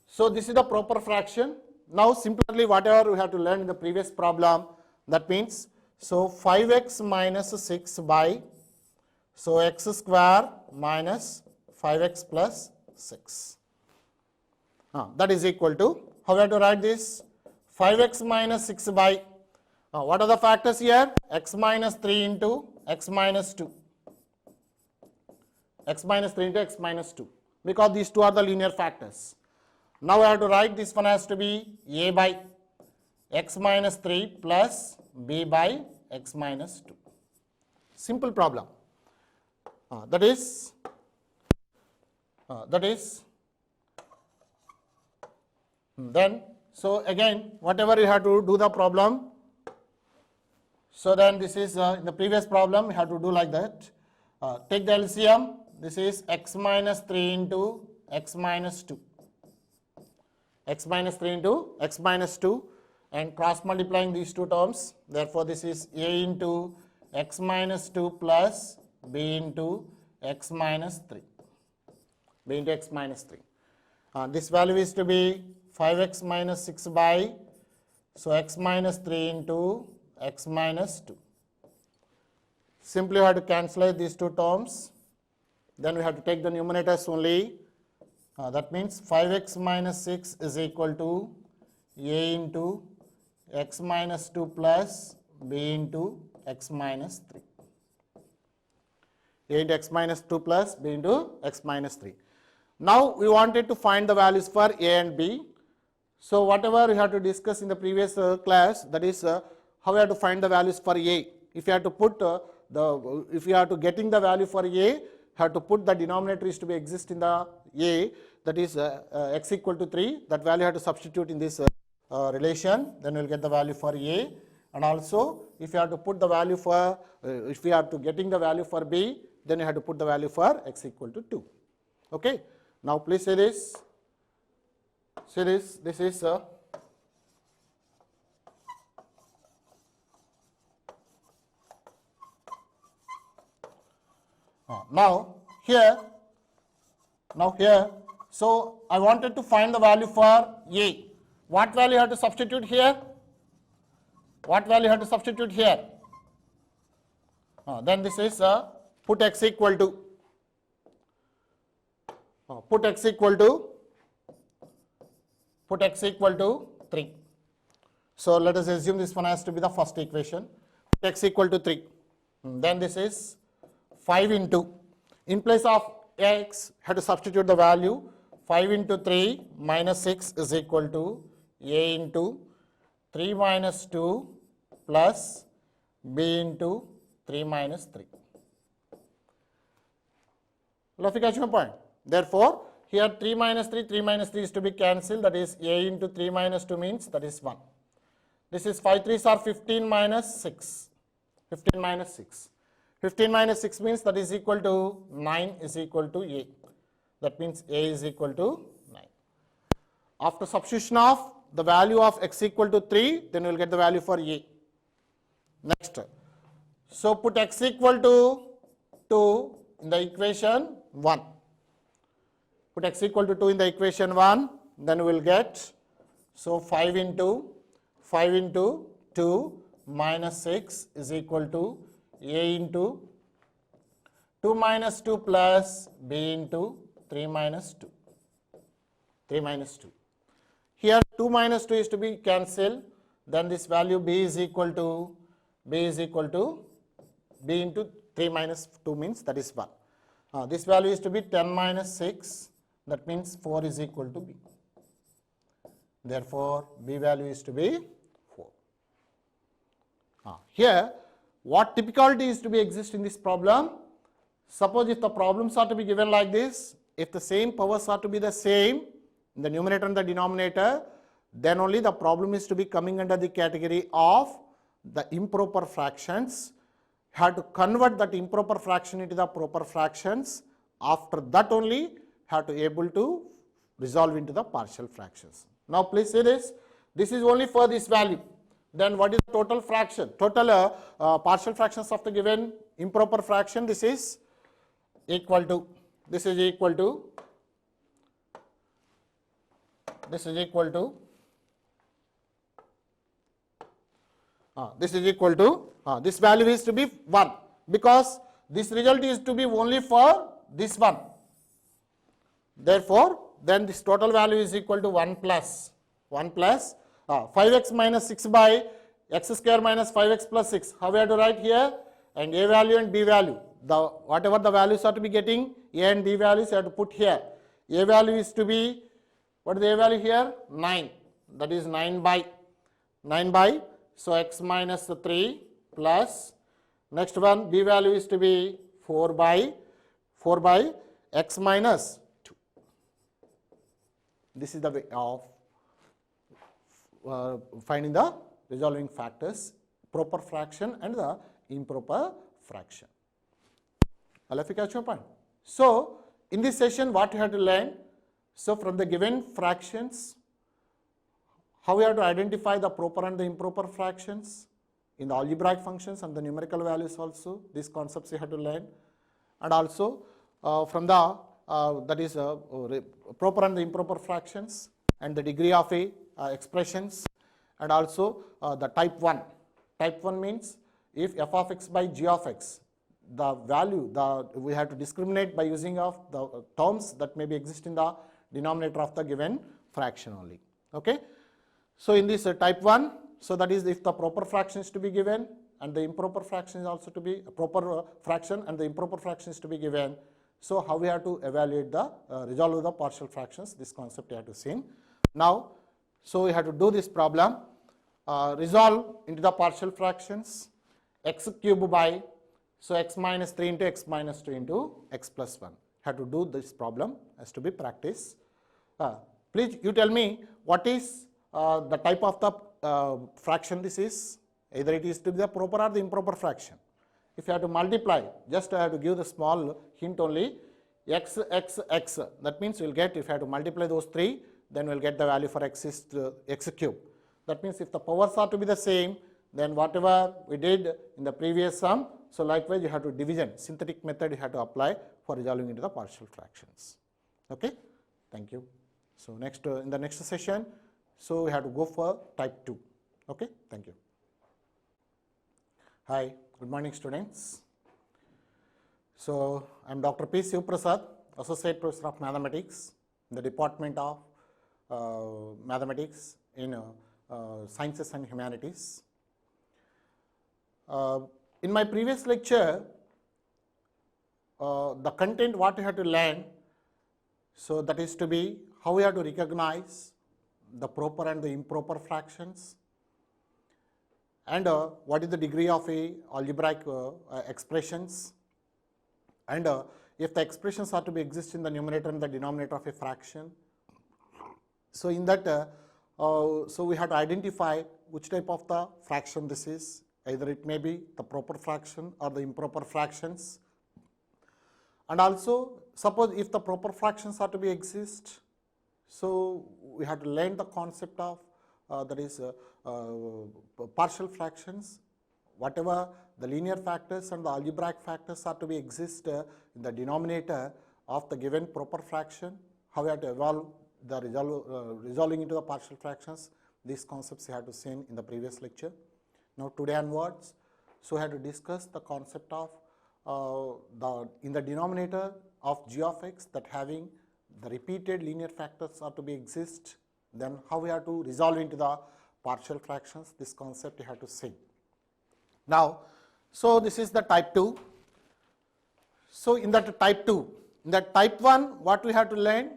so this is the proper fraction. Now, simply whatever we have to learn in the previous problem, that means, so 5x minus 6 by, so x square minus 5x plus 6. That is equal to, how we have to write this? 5x minus 6 by, what are the factors here? X minus 3 into x minus 2. X minus 3 into x minus 2. Because these two are the linear factors. Now I have to write this one has to be a by x minus 3 plus b by x minus 2. Simple problem. That is, then, so again, whatever you have to do the problem, So then this is in the previous problem we have to do like that. Take the LCM. This is x minus 3 into x minus 2. X minus 3 into x minus 2 and cross multiplying these two terms. Therefore, this is a into x minus 2 plus b into x minus 3. B into x minus 3. This value is to be 5x minus 6 by, so x minus 3 into x minus 2. Simply we have to cancel these two terms. Then we have to take the numerators only. That means 5x minus 6 is equal to a into x minus 2 plus b into x minus 3. A into x minus 2 plus b into x minus 3. Now we wanted to find the values for a and b. So whatever we have to discuss in the previous class, that is how we have to find the values for a. If you have to put if you are to getting the value for a, have to put the denominator is to be exist in the a, that is x equal to 3. That value have to substitute in this relation. Then we will get the value for a. And also, if you have to put the value for if we are to getting the value for b, then you have to put the value for x equal to 2. Okay. Now please say this. Say this. This is now here, so I wanted to find the value for a. What value you have to substitute here? What value you have to substitute here? Then this is put x equal to put x equal to 3. So let us assume this one has to be the first equation. Put x equal to 3. Then this is 5 into, in place of x, have to substitute the value. 5 into 3 minus 6 is equal to a into 3 minus 2 plus b into 3 minus 3. Love to catch my point. Therefore, here 3 minus 3 is to be cancelled, that is a into 3 minus 2 means that is 1. This is 5 3s are 15 minus 6. 15 minus 6. 15 minus 6 means that is equal to 9 is equal to a. That means a is equal to 9. After substitution of the value of x equal to 3, then we will get the value for a. Next. So put x equal to 2 in the equation 1. Put x equal to 2 in the equation 1, then we will get, so 5 into 2 minus 6 is equal to a into 2 minus 2 plus b into 3 minus 2. 3 minus 2. Here 2 minus 2 is to be cancelled, then this value b is equal to b into 3 minus 2 means that is 1. This value is to be 10 minus 6, that means 4 is equal to b. Therefore, b value is to be 4. Here, what typicality is to be exist in this problem? Suppose if the problems are to be given like this, if the same powers are to be the same in the numerator and the denominator, then only the problem is to be coming under the category of the improper fractions. Have to convert that improper fraction into the proper fractions. After that only have to able to resolve into the partial fractions. Now please say this. This is only for this value. Then what is the total fraction? Total partial fractions of the given improper fraction. This is equal to. This is equal to. This is equal to. This is equal to. This value is to be 1 because this result is to be only for this one. Therefore, then this total value is equal to 1 plus 5x minus 6 by x square minus 5x plus 6. How we have to write here? And a value and b value. Whatever the values are to be getting, a and b values you have to put here. A value is to be, what is the a value here? 9. That is 9 by. So x minus 3 plus, next one b value is to be 4 by x minus 2. This is the way of finding the resolving factors proper fraction and the improper fraction. All of you catch your point? So, in this session what you have to learn, so from the given fractions, how we have to identify the proper and the improper fractions in the algebraic functions and the numerical values also, these concepts you have to learn, and also from the proper and the improper fractions and the degree of a expressions, and also the type 1. Type 1 means if f of x by g of x, the value, we have to discriminate by using of the terms that may be exist in the denominator of the given fraction only. Okay. So, in this type 1, so that is if the proper fraction is to be given and the improper fraction is also to be proper fraction and the improper fraction is to be given. So, how we have to evaluate the resolve the partial fractions, this concept you have to see. Now, so we have to do this problem, resolve into the partial fractions x cube by, so x minus 3 into x minus 2 into x plus 1. Have to do this problem as to be practiced. Please you tell me what is the type of the fraction this is, either it is to be the proper or the improper fraction. If you have to multiply, just I have to give the small hint only, x, that means you will get, if you have to multiply those 3, then we will get the value for x is x cube. That means if the powers are to be the same, then whatever we did in the previous sum, so likewise you have to division, synthetic method you have to apply for resolving into the partial fractions. Okay, thank you. So next in the next session, so we have to go for type 2. Okay, thank you. Hi, good morning students. So I am Dr. P. Sivaprasad, Associate Professor of Mathematics in the Department of Mathematics in Sciences and Humanities. In my previous lecture, the content what you have to learn, so that is to be how we have to recognize the proper and the improper fractions, and what is the degree of a algebraic expressions, and if the expressions are to be exist in the numerator and the denominator of a fraction. So in that, so we have to identify which type of the fraction this is, either it may be the proper fraction or the improper fractions, and also suppose if the proper fractions are to be exist, so we have to learn the concept of that is partial fractions, whatever the linear factors and the algebraic factors are to be exist in the denominator of the given proper fraction, how we have to evolve the resolving into the partial fractions. These concepts you have to see in the previous lecture. Now today onwards, so we have to discuss the concept of in the denominator of g of x that having the repeated linear factors are to be exist, then how we have to resolve into the partial fractions, this concept you have to see. Now, so this is the type 2. So in that type 2, in that type 1 what we have to learn,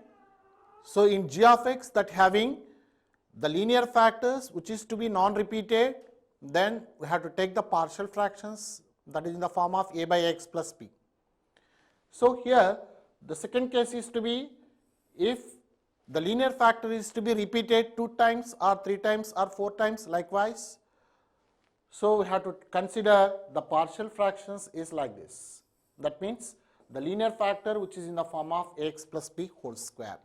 so in g of x that having the linear factors which is to be non-repeated, then we have to take the partial fractions, that is in the form of a by x plus b. So here the second case is to be if the linear factor is to be repeated 2 times or 3 times or 4 times likewise. So we have to consider the partial fractions is like this. That means the linear factor which is in the form of ax plus b whole square.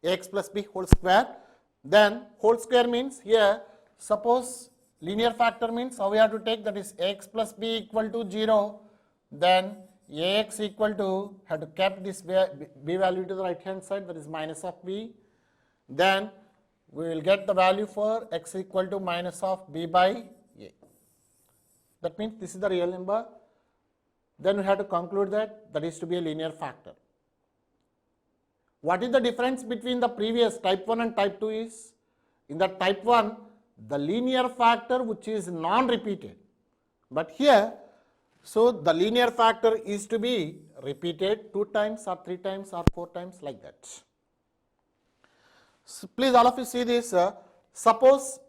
Ax plus b whole square, then whole square means here suppose linear factor means how we have to take, that is ax plus b equal to 0, then ax equal to, have to kept this b value to the right hand side, that is minus of b, then we will get the value for x equal to minus of b by a. That means this is the real number. Then we have to conclude that that is to be a linear factor. What is the difference between the previous type 1 and type 2 is, in the type 1 the linear factor which is non-repeated, but here so the linear factor is to be repeated 2 times or 3 times or 4 times like that. So please all of you see this, suppose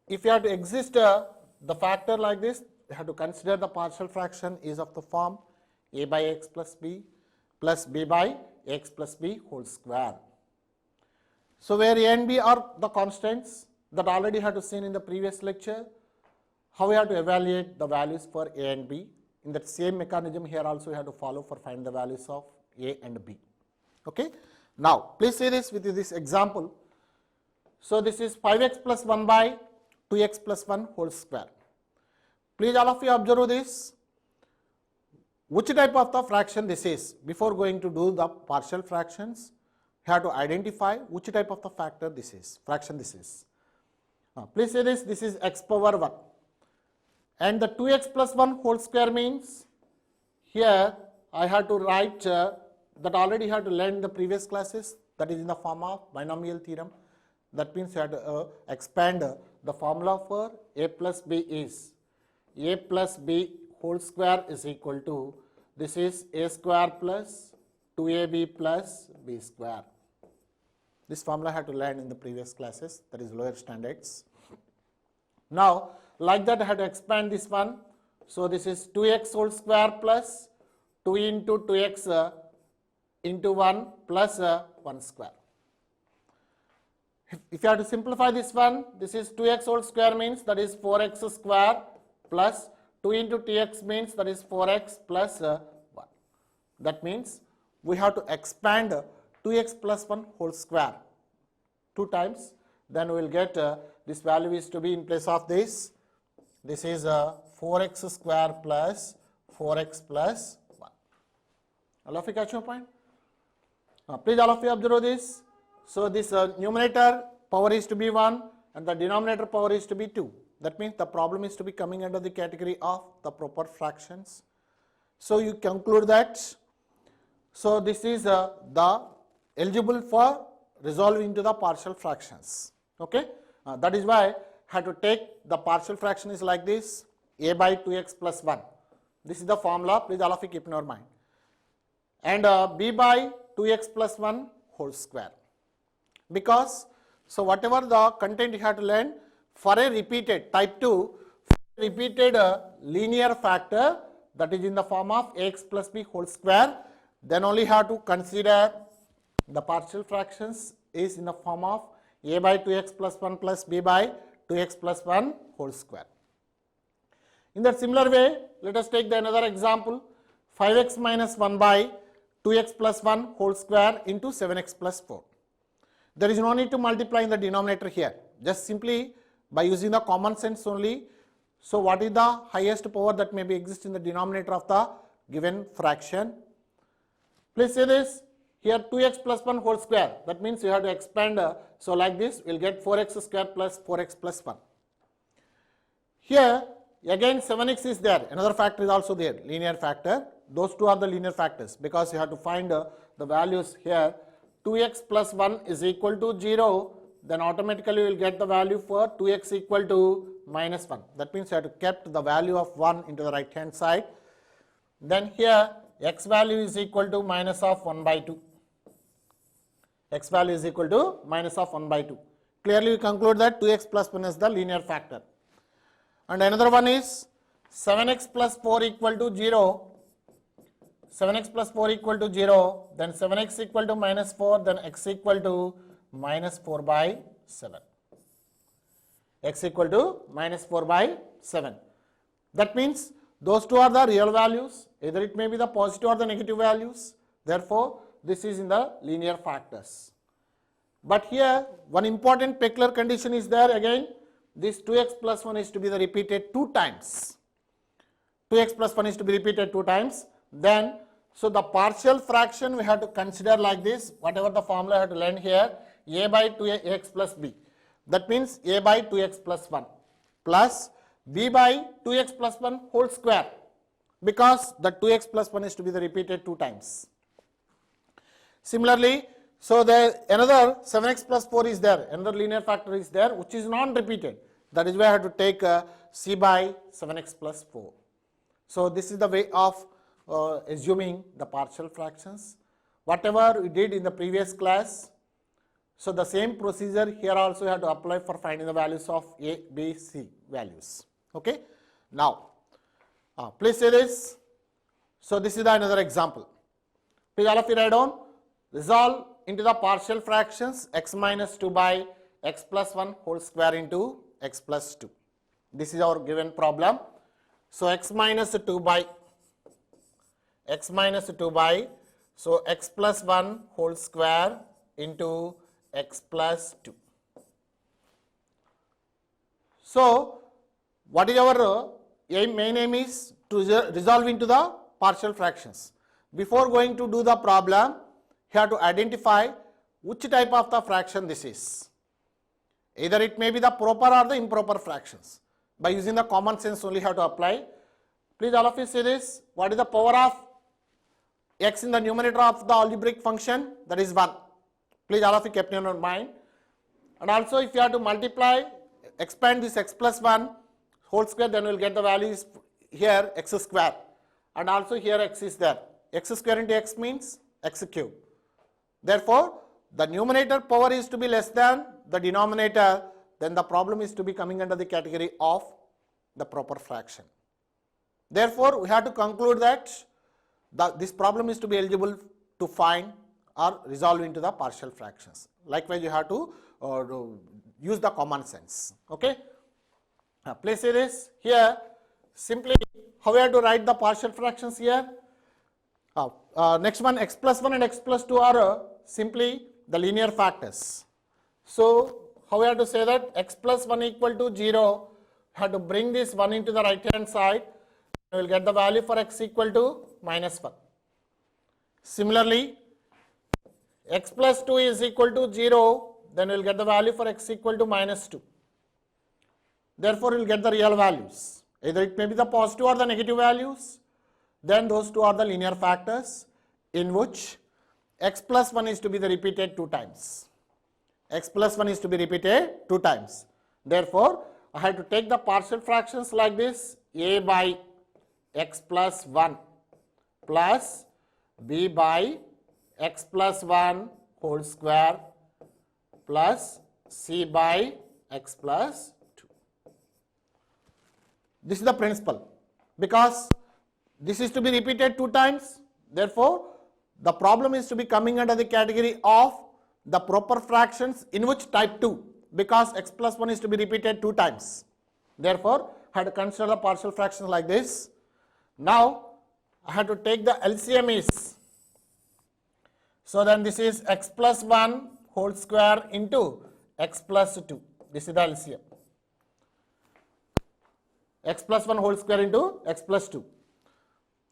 if you have to exist the factor like this, you have to consider the partial fraction is of the form a by x plus b by x plus b whole square. So where a and b are the constants that already had to seen in the previous lecture, how we have to evaluate the values for A and B. In that same mechanism here also we have to follow for find the values of A and B. Okay. Now, please see this with this example. So, this is 5x plus 1 by 2x plus 1 whole square. Please all of you observe this. Which type of the fraction this is? Before going to do the partial fractions, you have to identify which type of the factor this is, fraction this is. Please say this is x power 1. And the 2x plus 1 whole square means, here I have to write that already had to learn in the previous classes, that is in the form of binomial theorem. That means you have to expand the formula for a plus b is a plus b whole square is equal to, this is a square plus 2ab plus b square. This formula I had to learn in the previous classes, that is lower standards. Now, like that I had to expand this one. So, this is 2x whole square plus 2 into 2x into 1 plus 1 square. If you have to simplify this one, this is 2x whole square means that is 4x square plus 2 into tx means that is 4x plus 1. That means we have to expand 2x plus 1 whole square 2 times, then we will get this value is to be in place of this. This is 4x square plus 4x plus 1. All of you catch your point? Please all of you observe this. So, this numerator power is to be 1 and the denominator power is to be 2. That means the problem is to be coming under the category of the proper fractions. So, you conclude that, so this is the eligible for resolve into the partial fractions. Okay? That is why I had to take the partial fraction is like this, a by 2x plus 1. This is the formula, please all of you keep in your mind. And b by 2x plus 1 whole square. Because, so whatever the content you have to learn for a repeated type 2, repeated linear factor that is in the form of ax plus b whole square, then only have to consider the partial fractions is in the form of a by 2x plus 1 plus b by 2x plus 1 whole square. In that similar way, let us take the another example, 5x minus 1 by 2x plus 1 whole square into 7x plus 4. There is no need to multiply in the denominator here, just simply by using the common sense only. So, what is the highest power that may be exist in the denominator of the given fraction? Please say this, here 2x plus 1 whole square, that means you have to expand, so like this we will get 4x square plus 4x plus 1. Here again 7x is there, another factor is also there, linear factor. Those two are the linear factors because you have to find the values here. 2x plus 1 is equal to 0, then automatically you will get the value for 2x equal to minus 1. That means you have to kept the value of 1 into the right hand side. Then here x value is equal to minus of 1 by 2. X value is equal to minus of 1 by 2. Clearly we conclude that 2x plus 1 is the linear factor. And another one is 7x plus 4 equal to 0. 7x plus 4 equal to 0, then 7x equal to minus 4, then x equal to minus 4 by 7. X equal to minus 4 by 7. That means those two are the real values, either it may be the positive or the negative values. Therefore, this is in the linear factors. But here one important peculiar condition is there again, this 2x plus 1 is to be repeated 2 times. 2x plus 1 is to be repeated 2 times. Then, so the partial fraction we have to consider like this, whatever the formula I have to learn here, a by 2x plus b. That means a by 2x plus 1 plus b by 2x plus 1 whole square, because the 2x plus 1 is to be repeated 2 times. Similarly, so the another 7x plus 4 is there, another linear factor is there which is non-repeated. That is why I have to take c by 7x plus 4. So this is the way of assuming the partial fractions. Whatever we did in the previous class, so the same procedure here also you have to apply for finding the values of a, b, c values. Okay. Now, please say this. So this is the another example. Please all of you write down. Resolve into the partial fractions x minus 2 by x plus 1 whole square into x plus 2. This is our given problem. So x minus 2 by, so x plus 1 whole square into x plus 2. So what is our main aim is to resolve into the partial fractions. Before going to do the problem, you have to identify which type of the fraction this is. Either it may be the proper or the improper fractions. By using the common sense only have to apply. Please all of you see this. What is the power of x in the numerator of the algebraic function? That is 1. Please all of you kept in your mind. And also if you have to multiply, expand this x plus 1 whole square, then we will get the values here x square. And also here x is there. X square into x means x cube. Therefore, the numerator power is to be less than the denominator, then the problem is to be coming under the category of the proper fraction. Therefore, we have to conclude that this problem is to be eligible to find or resolve into the partial fractions. Likewise, you have to use the common sense. Okay. Please see this here. Simply, how we have to write the partial fractions here? Next one, x plus 1 and x plus 2 are simply the linear factors. So how we have to say that x plus 1 equal to 0, have to bring this 1 into the right hand side, we will get the value for x equal to minus 1. Similarly, x plus 2 is equal to 0, then we will get the value for x equal to minus 2. Therefore, we will get the real values. Either it may be the positive or the negative values. Then those two are the linear factors in which x plus 1 is to be repeated 2 times. X plus 1 is to be repeated 2 times. Therefore, I have to take the partial fractions like this: a by x plus 1 plus b by x plus 1 whole square plus c by x plus 2. This is the principle, because this is to be repeated 2 times. Therefore, the problem is to be coming under the category of the proper fractions in which type 2, because x plus 1 is to be repeated 2 times. Therefore, I had to consider the partial fractions like this. Now, I had to take the LCM is, so then this is x plus 1 whole square into x plus 2. This is the LCM. X plus 1 whole square into x plus 2.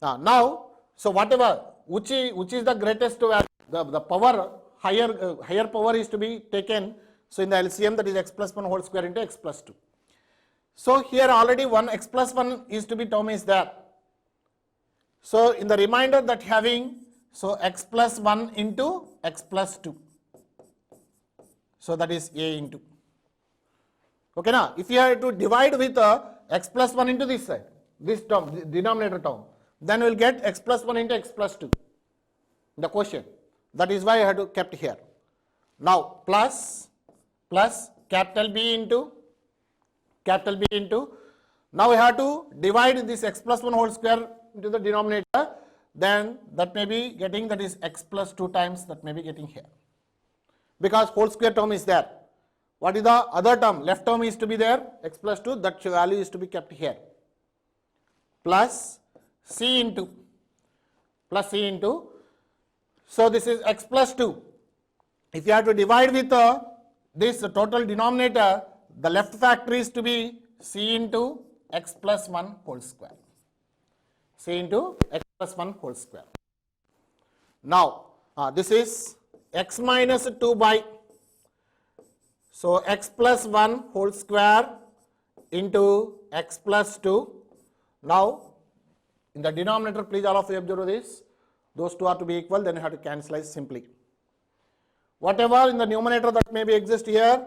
Now, so whatever, which is the greatest value, the power, higher power is to be taken. So in the LCM, that is x plus 1 whole square into x plus 2. So here already one x plus 1 is to be term is there. So in the remainder that having, so x plus 1 into x plus 2. So that is a into. Okay, now if you have to divide with x plus 1 into this side, this term, the denominator term, then we will get x plus 1 into x plus 2, the quotient. That is why I had to kept here. Now plus capital B into, now we have to divide this x plus 1 whole square into the denominator, then that may be getting, that is x plus 2 times, that may be getting here. Because whole square term is there. What is the other term? Left term is to be there, x plus 2, that value is to be kept here. Plus c into, so this is x plus 2. If you have to divide with this total denominator, the left factor is to be c into x plus 1 whole square. C into x plus 1 whole square. Now, this is x minus 2 by, so x plus 1 whole square into x plus 2. Now, in the denominator, please all of you observe this. Those two are to be equal, then you have to cancelize simply. Whatever in the numerator that may be exist here,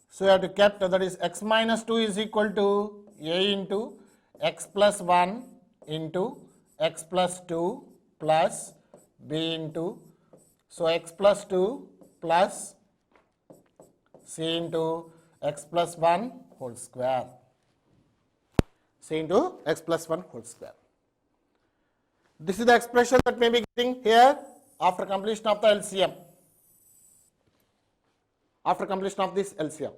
so you have to kept, that is x minus 2 is equal to a into x plus 1 into x plus 2 plus b into, so x plus 2 plus c into x plus 1 whole square, c into x plus 1 whole square. This is the expression that may be getting here after completion of the LCM. After completion of this LCM.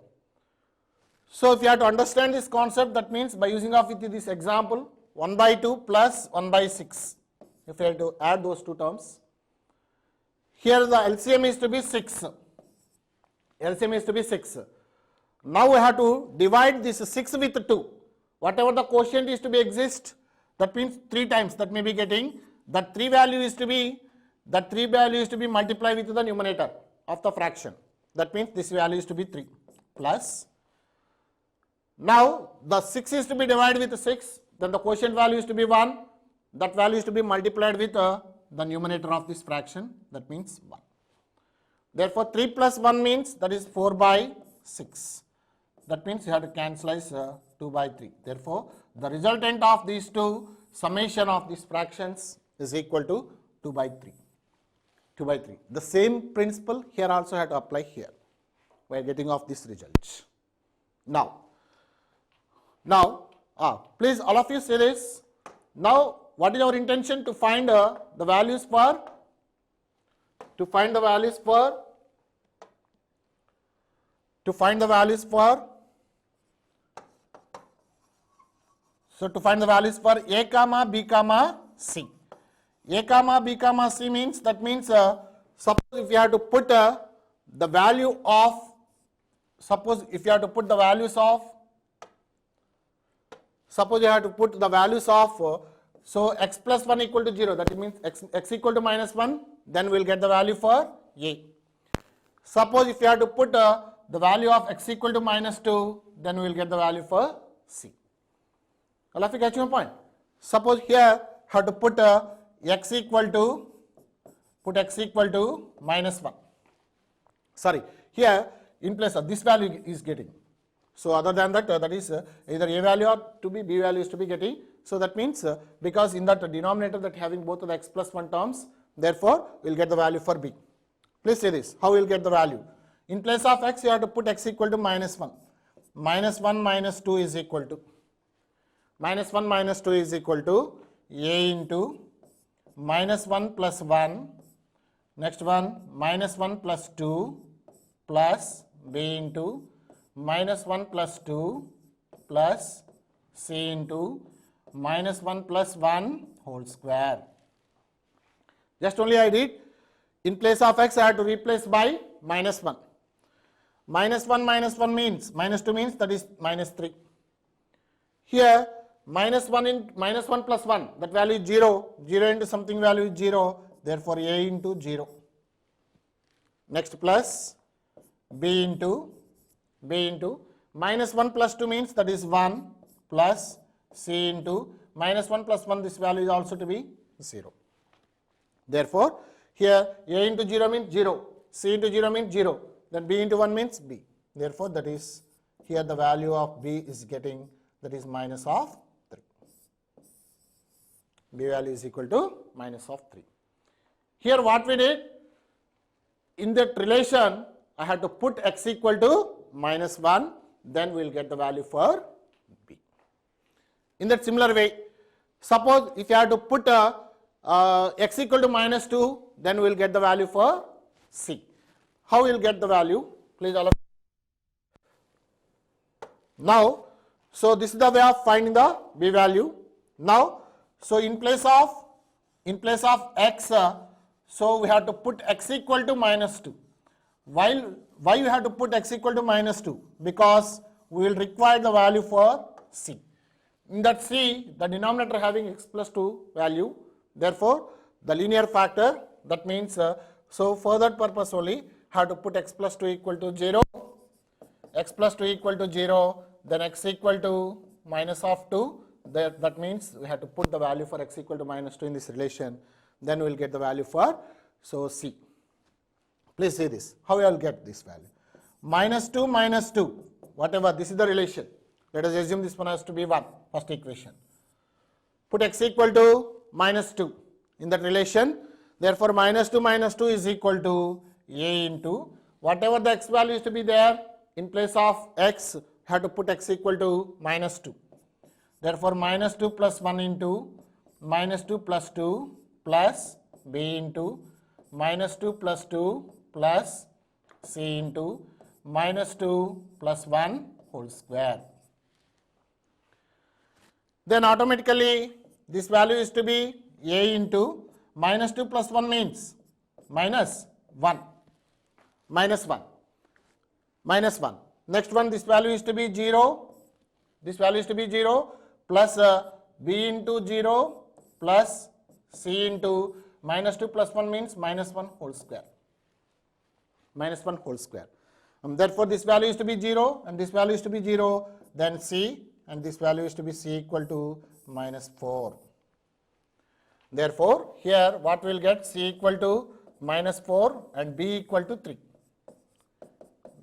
So if you have to understand this concept, that means by using of with this example, 1 by 2 plus 1 by 6, if you have to add those two terms, here the LCM is to be 6. LCM is to be 6. Now we have to divide this 6 with 2. Whatever the quotient is to be exist, that means 3 times that may be getting, that 3 value is to be multiplied with the numerator of the fraction. That means this value is to be 3 plus. Now the 6 is to be divided with 6, then the quotient value is to be 1. That value is to be multiplied with the numerator of this fraction, that means 1. Therefore 3 plus 1 means that is 4 by 6. That means you have to cancelize 2 by 3. Therefore the resultant of these two, summation of these fractions is equal to 2 by 3. 2 by 3. The same principle here also have to apply here. We are getting off this result. Now, please all of you say this. Now, what is our intention? To find the values for, so to find the values for A comma B comma C. A comma B comma C means, that means suppose if you have to put the value of, suppose you have to put the values of, so x plus 1 equal to 0, that means x equal to minus 1, then we will get the value for A. Suppose if you have to put the value of x equal to minus 2, then we will get the value for C. All of you catch my point? Suppose here have to put x equal to minus 1. Sorry, here in place of this value is getting. So other than that, that is either A value or to be B value is to be getting. So that means because in that denominator that having both of the x plus 1 terms, therefore we will get the value for B. Please say this, how we will get the value? In place of x, you have to put x equal to minus 1. Minus 1 minus 2 is equal to, minus 1 minus 2 is equal to A into minus 1 plus 1, next one minus 1 plus 2 plus B into minus 1 plus 2 plus C into minus 1 plus 1 whole square. Just only I did, in place of x I have to replace by minus 1. Minus 1 means, minus 2 means that is minus 3. Here minus 1 plus 1, that value is 0, 0 into something value is 0, therefore A into 0. Next plus B into minus 1 plus 2 means that is 1 plus C into minus 1 plus 1, this value is also to be 0. Therefore here A into 0 means 0, C into 0 means 0, then B into 1 means B. Therefore that is, here the value of B is getting, that is minus of 3. B value is equal to minus of 3. Here what we did, in that relation I had to put x equal to minus 1, then we will get the value for B. In that similar way, suppose if you have to put x equal to minus 2, then we will get the value for C. How we will get the value? Please all of now, so this is the way of finding the B value. Now, so in place of x, so we have to put x equal to minus 2. Why we have to put x equal to minus 2? Because we will require the value for C. In that C, the denominator having x plus 2 value, therefore the linear factor, that means so for that purpose only have to put x plus 2 equal to 0, x plus 2 equal to 0, then x equal to minus of 2, that means we have to put the value for x equal to minus 2 in this relation, then we will get the value for, so C. Please say this, how we will get this value? Minus 2, whatever, this is the relation. Let us assume this one has to be 1, first equation. Put x equal to minus 2 in that relation, therefore minus 2 is equal to A into, whatever the x value is to be there, in place of x, have to put x equal to minus 2. Therefore minus 2 plus 1 into minus 2 plus 2 plus B into minus 2 plus 2 plus C into minus 2 plus 1 whole square. Then automatically this value is to be a into minus 2 plus 1 means minus 1. Minus 1. Minus 1. Next one, this value is to be 0. This value is to be 0 plus b into 0 plus c into minus 2 plus 1 means minus 1 whole square. Minus 1 whole square. Therefore, this value is to be 0 and this value is to be 0. Then c, and this value is to be c equal to minus 4. Therefore, here what we will get, c equal to minus 4 and b equal to 3.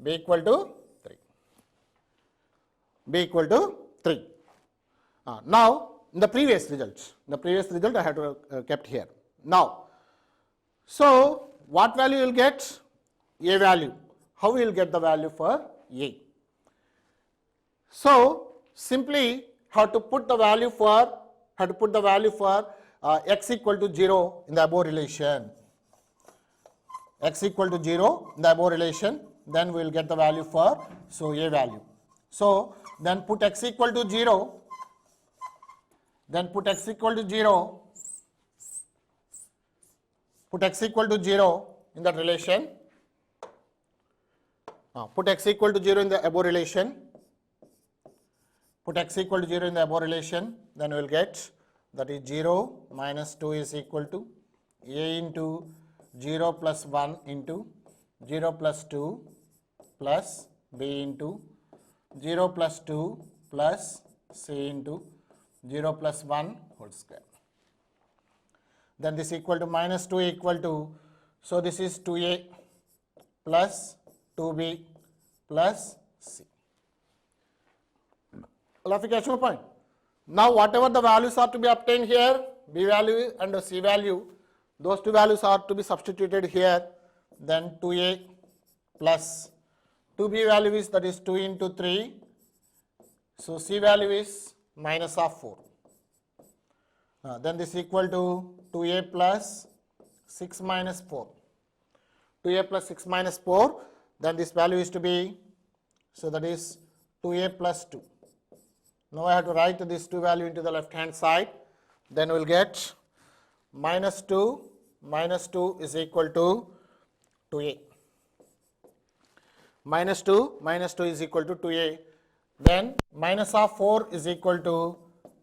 B equal to 3. B equal to 3. Now, in the previous result I have to kept here. Now, so what value you will get? A value. How we will get the value for a? So simply have to put the value for x equal to 0 in the above relation. X equal to 0 in the above relation, then we will get the value for a value. So then put x equal to 0. Then put x equal to 0. Put x equal to 0 in that relation. Put x equal to 0 in the above relation. Put x equal to 0 in the above relation. Then we will get, that is 0 minus 2 is equal to a into 0 plus 1 into 0 plus 2 plus b into 0 plus 2 plus c into 0 plus 1 whole square. Then this equal to minus 2 equal to, so this is 2a plus 2b plus c. All of you catch my point? Now whatever the values are to be obtained here, b value and c value, those two values are to be substituted here. Then 2a plus 2b value is, that is 2 into 3. So c value is minus of 4. Then this equal to 2a plus 6 minus 4. 2a plus 6 minus 4. Then this value is to be, so that is 2a plus 2. Now I have to write this 2 value into the left hand side. Then we will get minus 2 is equal to 2a. Minus 2 is equal to 2a. Then minus of 4 is equal to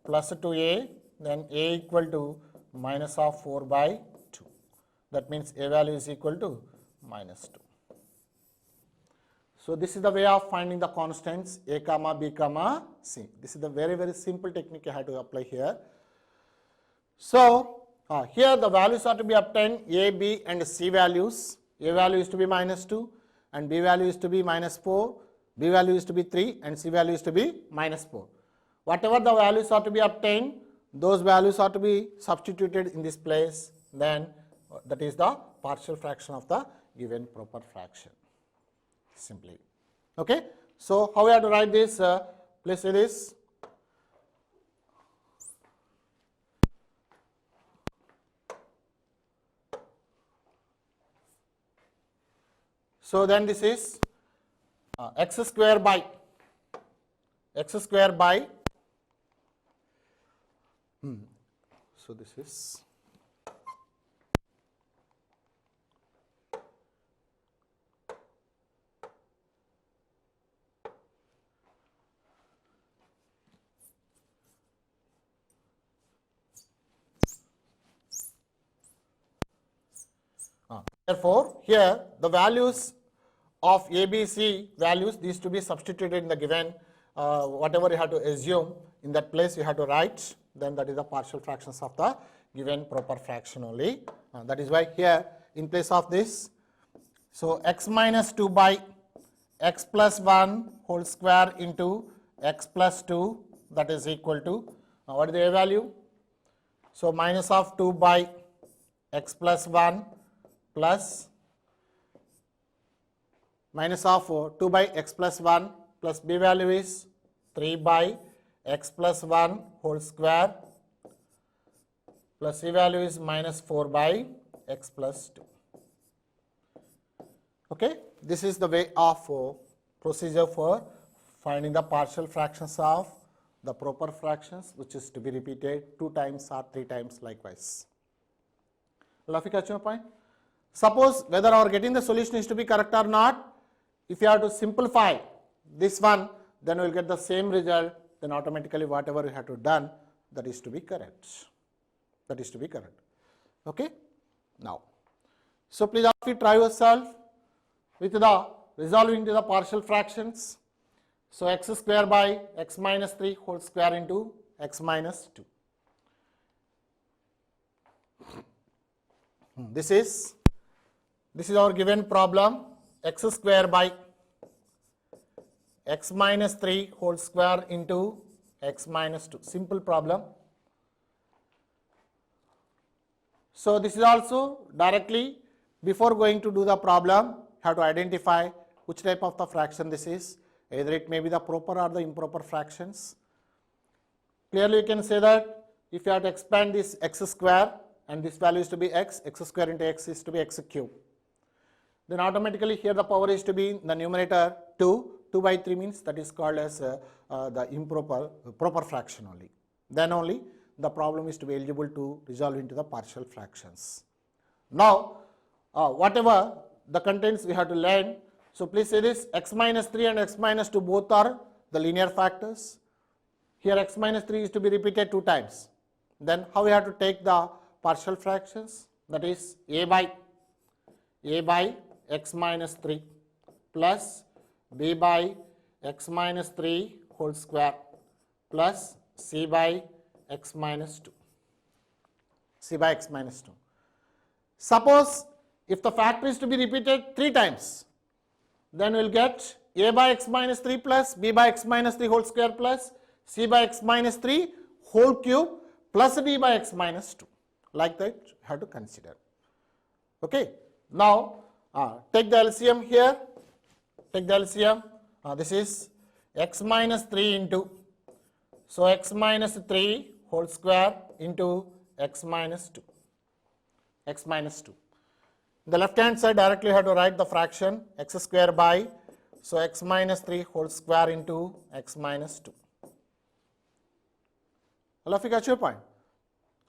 plus 2a. Then a equal to minus of 4 by 2. That means a value is equal to minus 2. So this is the way of finding the constants a comma b comma c. This is the very, very simple technique you have to apply here. So here the values are to be obtained, a, b and c values. A value is to be minus 2 and b value is to be minus 4, b value is to be 3 and c value is to be minus 4. Whatever the values are to be obtained, those values are to be substituted in this place, then that is the partial fraction of the given proper fraction. Simply. Okay. So how we have to write this? Please see this. So then this is x square by so this is therefore here the values of a, b, c values, these to be substituted in the given whatever you have to assume in that place you have to write, then that is the partial fractions of the given proper fraction only. That is why here in place of this, so x minus 2 by x plus 1 whole square into x plus 2, that is equal to what is the a value? So minus of 2 by x plus 1 plus minus of 2 by x plus 1 plus b value is 3 by x plus 1 whole square plus c value is minus 4 by x plus 2. Okay, this is the way of procedure for finding the partial fractions of the proper fractions, which is to be repeated 2 times or 3 times likewise. Will you catch my point? Suppose whether our getting the solution is to be correct or not, if you have to simplify this one, then we will get the same result, then automatically whatever we have to done, that is to be correct. That is to be correct. Okay? Now, so please all of you try yourself with the resolving to the partial fractions. So x square by x minus 3 whole square into x minus 2. This is our given problem, x square by x minus 3 whole square into x minus 2. Simple problem. So this is also directly before going to do the problem, have to identify which type of the fraction this is. Either it may be the proper or the improper fractions. Clearly you can say that if you have to expand this x square and this value is to be x square into x is to be x cube. Then automatically here the power is to be in the numerator 2. 2 by 3 means that is called as the proper fraction only. Then only the problem is to be eligible to resolve into the partial fractions. Now, whatever the contents we have to learn. So please say this, x minus 3 and x minus 2 both are the linear factors. Here x minus 3 is to be repeated 2 times. Then how we have to take the partial fractions? That is a by x minus 3 plus b by x minus 3 whole square plus c by x minus 2. c by x minus 2. Suppose if the factor is to be repeated 3 times, then we will get a by x minus 3 plus b by x minus 3 whole square plus c by x minus 3 whole cube plus d by x minus 2. Like that you have to consider. Okay. Now, take the LCM here. Take the LCM. This is x minus 3 into, so x minus 3 whole square into x minus 2. x minus 2. The left hand side directly you have to write the fraction x square by, so x minus 3 whole square into x minus 2. All of you got your point?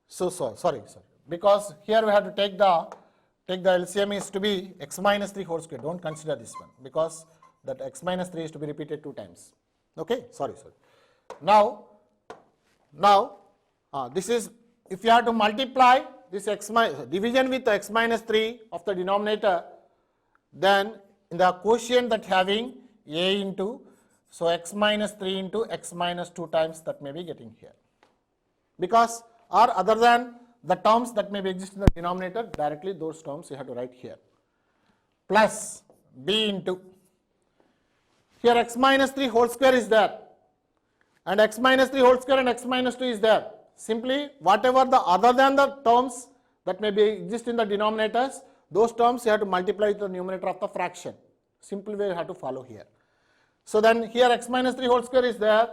So sorry, because here we have to take the LCM is to be x minus 3 whole square. Don't consider this one because that x minus 3 is to be repeated 2 times. Okay, sorry. Now this is, if you have to multiply this division with x minus 3 of the denominator, then in the quotient that having a into, so x minus 3 into x minus 2 times that may be getting here. Because or other than the terms that may be exist in the denominator, directly those terms you have to write here. Plus b into, here x minus 3 whole square is there and x minus 3 whole square and x minus 2 is there. Simply whatever the other than the terms that may be exist in the denominators, those terms you have to multiply with the numerator of the fraction. Simple way you have to follow here. So then here x minus 3 whole square is there,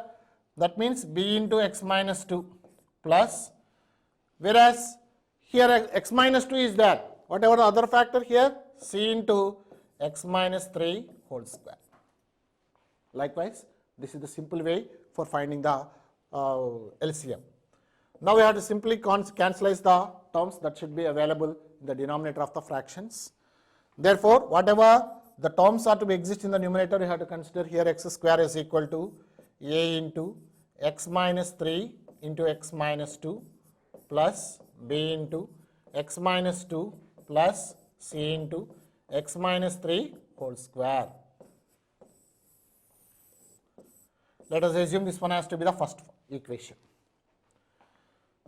that means b into x minus 2 plus, whereas here x minus 2 is there, whatever the other factor here, c into x minus 3 whole square. Likewise, this is the simple way for finding the LCM. Now we have to simply cancelize the terms that should be available in the denominator of the fractions. Therefore, whatever the terms are to be exist in the numerator, you have to consider here x square is equal to a into x minus 3 into x minus 2 plus b into x minus 2 plus c into x minus 3 whole square. Let us assume this one has to be the first equation.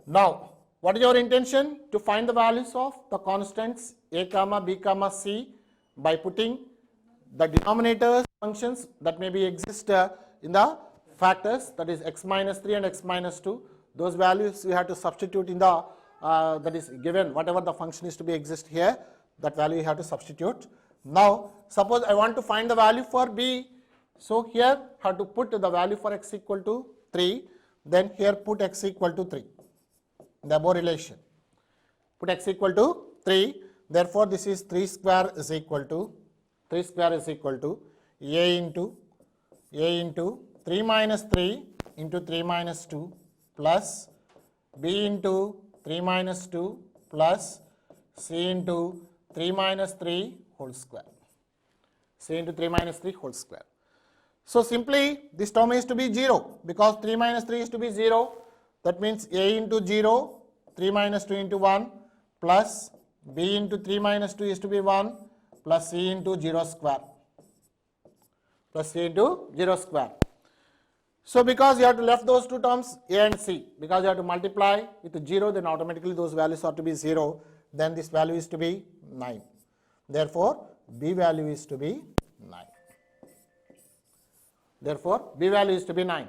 Now, what is your intention? To find the values of the constants a comma b comma c by putting the denominators functions that may be exist in the factors, that is x minus 3 and x minus 2. Those values you have to substitute in the that is given, whatever the function is to be exist here, that value you have to substitute. Now suppose I want to find the value for b, so here have to put the value for x equal to 3, then here put x equal to 3, the above relation, put x equal to 3, therefore this is 3 square is equal to a into A into 3 minus 3 into 3 minus 2 plus B into 3 minus 2 plus C into 3 minus 3 whole square. C into 3 minus 3 whole square. So simply this term is to be 0 because 3 minus 3 is to be 0. That means A into 0, 3 minus 2 into 1 plus B into 3 minus 2 is to be 1 plus C into 0 square. Plus C into 0 square. So because you have to left those two terms A and C, because you have to multiply with 0, then automatically those values are to be 0, then this value is to be 9. Therefore, B value is to be 9. Therefore, B value is to be 9.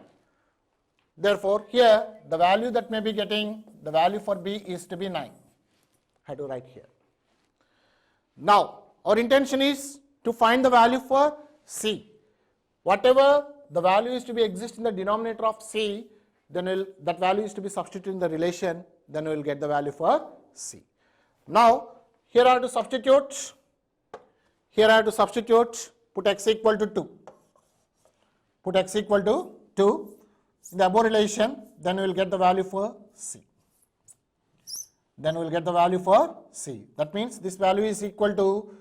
Therefore, here the value that may be getting, the value for B is to be 9. I have to write here. Now, our intention is to find the value for C. Whatever the value is to be exist in the denominator of C, then that value is to be substituted in the relation, then we will get the value for C. Now, here I have to substitute, put x equal to 2. Put x equal to 2 in the above relation, then we will get the value for C. Then we will get the value for C. That means this value is equal to,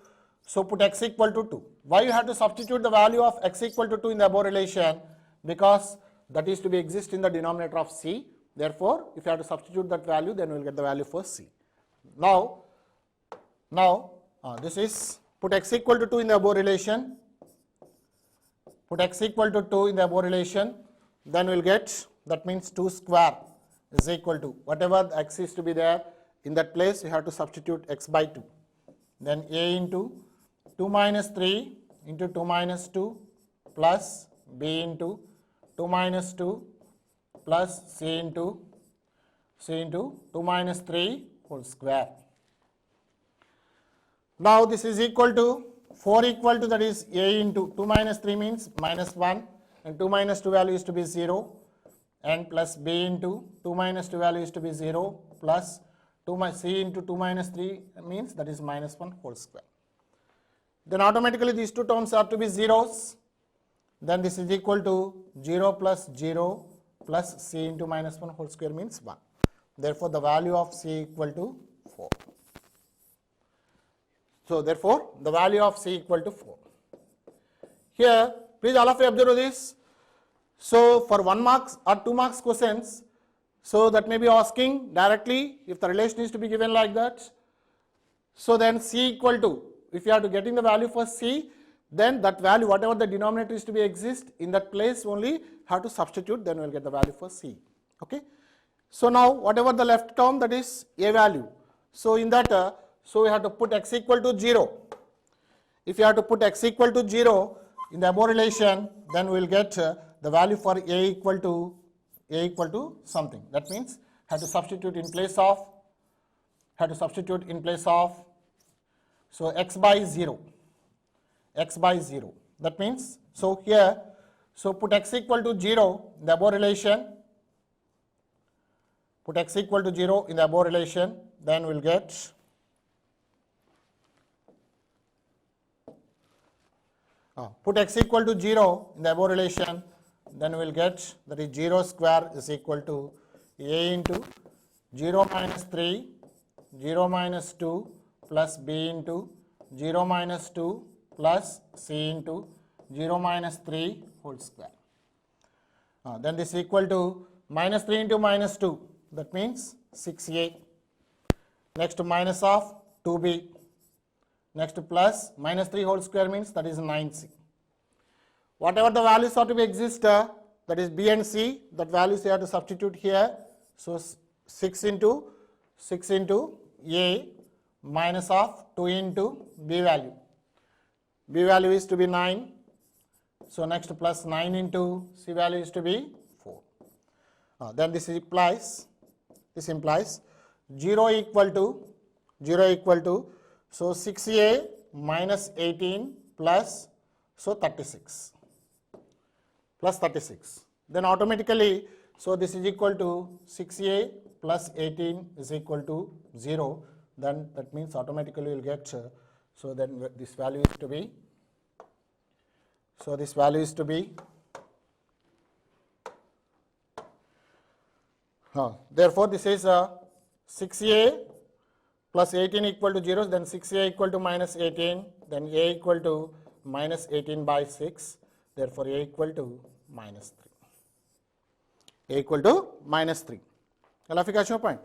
so put x equal to 2. Why you have to substitute the value of x equal to 2 in the above relation? Because that is to be exist in the denominator of C. Therefore, if you have to substitute that value, then we will get the value for C. Now this is put x equal to 2 in the above relation. Put x equal to 2 in the above relation, then we will get, that means 2 square is equal to, whatever the x is to be there, in that place you have to substitute x by 2. Then A into 2 minus 3 into 2 minus 2 plus B into 2 minus 2 plus C into 2 minus 3 whole square. Now this is equal to 4 equal to, that is A into 2 minus 3 means minus 1 and 2 minus 2 value is to be 0 and plus B into 2 minus 2 value is to be 0 plus C into 2 minus 3 means that is minus 1 whole square. Then automatically these two terms are to be zeros. Then this is equal to 0 plus 0 plus C into minus 1 whole square means 1. Therefore, the value of C equal to 4. So, therefore, the value of C equal to 4. Here, please all of you observe this. So, for 1 marks or 2 marks questions, so that may be asking directly if the relation is to be given like that. So, then C equal to, if you are to getting the value for C, then that value, whatever the denominator is to be exist, in that place only have to substitute, then we will get the value for C. Okay. So, now whatever the left term, that is A value. So, in that, so we have to put x equal to 0. If you have to put x equal to 0 in the above relation, then we will get the value for A equal to something. That means have to substitute in place of, so x by 0. That means, so here, so put x equal to 0 in the above relation. Put x equal to 0 in the above relation, then we will get put x equal to 0 in the above relation, then we will get, that is 0 square is equal to A into 0 minus 3, 0 minus 2 plus B into 0 minus 2 plus C into 0 minus 3 whole square. Then this is equal to minus 3 into minus 2, that means 6A. Next minus of 2B. Next plus minus 3 whole square means that is 9C. Whatever the values are to be exist, that is B and C, that values you have to substitute here. So 6 into A minus of 2 into B value. B value is to be 9. So next plus 9 into C value is to be 4. Then this implies 0 equal to, so 6A minus 18 plus, so 36. Plus 36. Then automatically, so this is equal to 6A plus 18 is equal to 0. Then that means automatically you will get, so then this value is to be, so this value is to be Therefore, this is 6a plus 18 equal to 0, then 6a equal to minus 18, then a equal to minus 18 by 6, therefore a equal to minus 3. A equal to minus 3. I'll catch your point.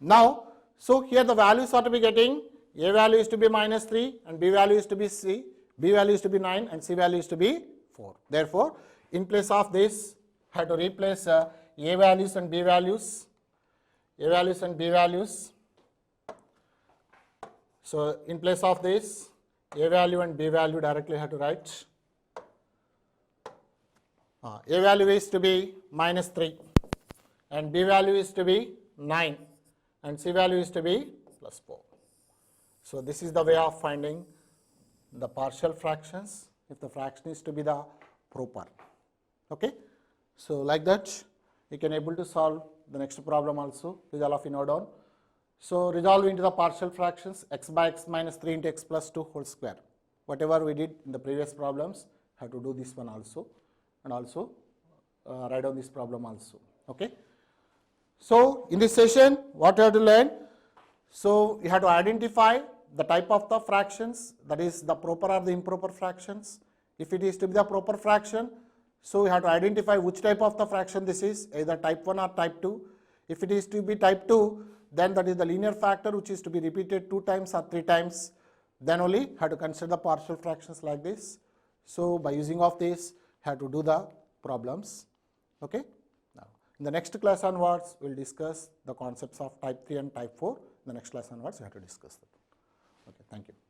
Now, so here the values are to be getting, a value is to be minus 3 and b value is to be c, b value is to be 9 and c value is to be 4. Therefore, in place of this, I have to replace a values and b values, a values and b values. So, in place of this, a value and b value directly have to write. A value is to be minus 3 and b value is to be 9 and c value is to be plus 4. So, this is the way of finding the partial fractions if the fraction is to be the proper. Okay. So, like that you can able to solve the next problem also. Please all of you note down. So, resolve into the partial fractions x by x minus 3 into x plus 2 whole square. Whatever we did in the previous problems, have to do this one also and also write down this problem also. Okay. So, in this session what you have to learn? So, you have to identify the type of the fractions, that is the proper or the improper fractions. If it is to be the proper fraction, so you have to identify which type of the fraction this is, either type 1 or type 2. If it is to be type 2, then that is the linear factor which is to be repeated 2 times or 3 times. Then only have to consider the partial fractions like this. So, by using of this, have to do the problems. Okay. Now, in the next class onwards, we will discuss the concepts of type 3 and type 4. In the next class onwards, we have to discuss that. Okay. Thank you.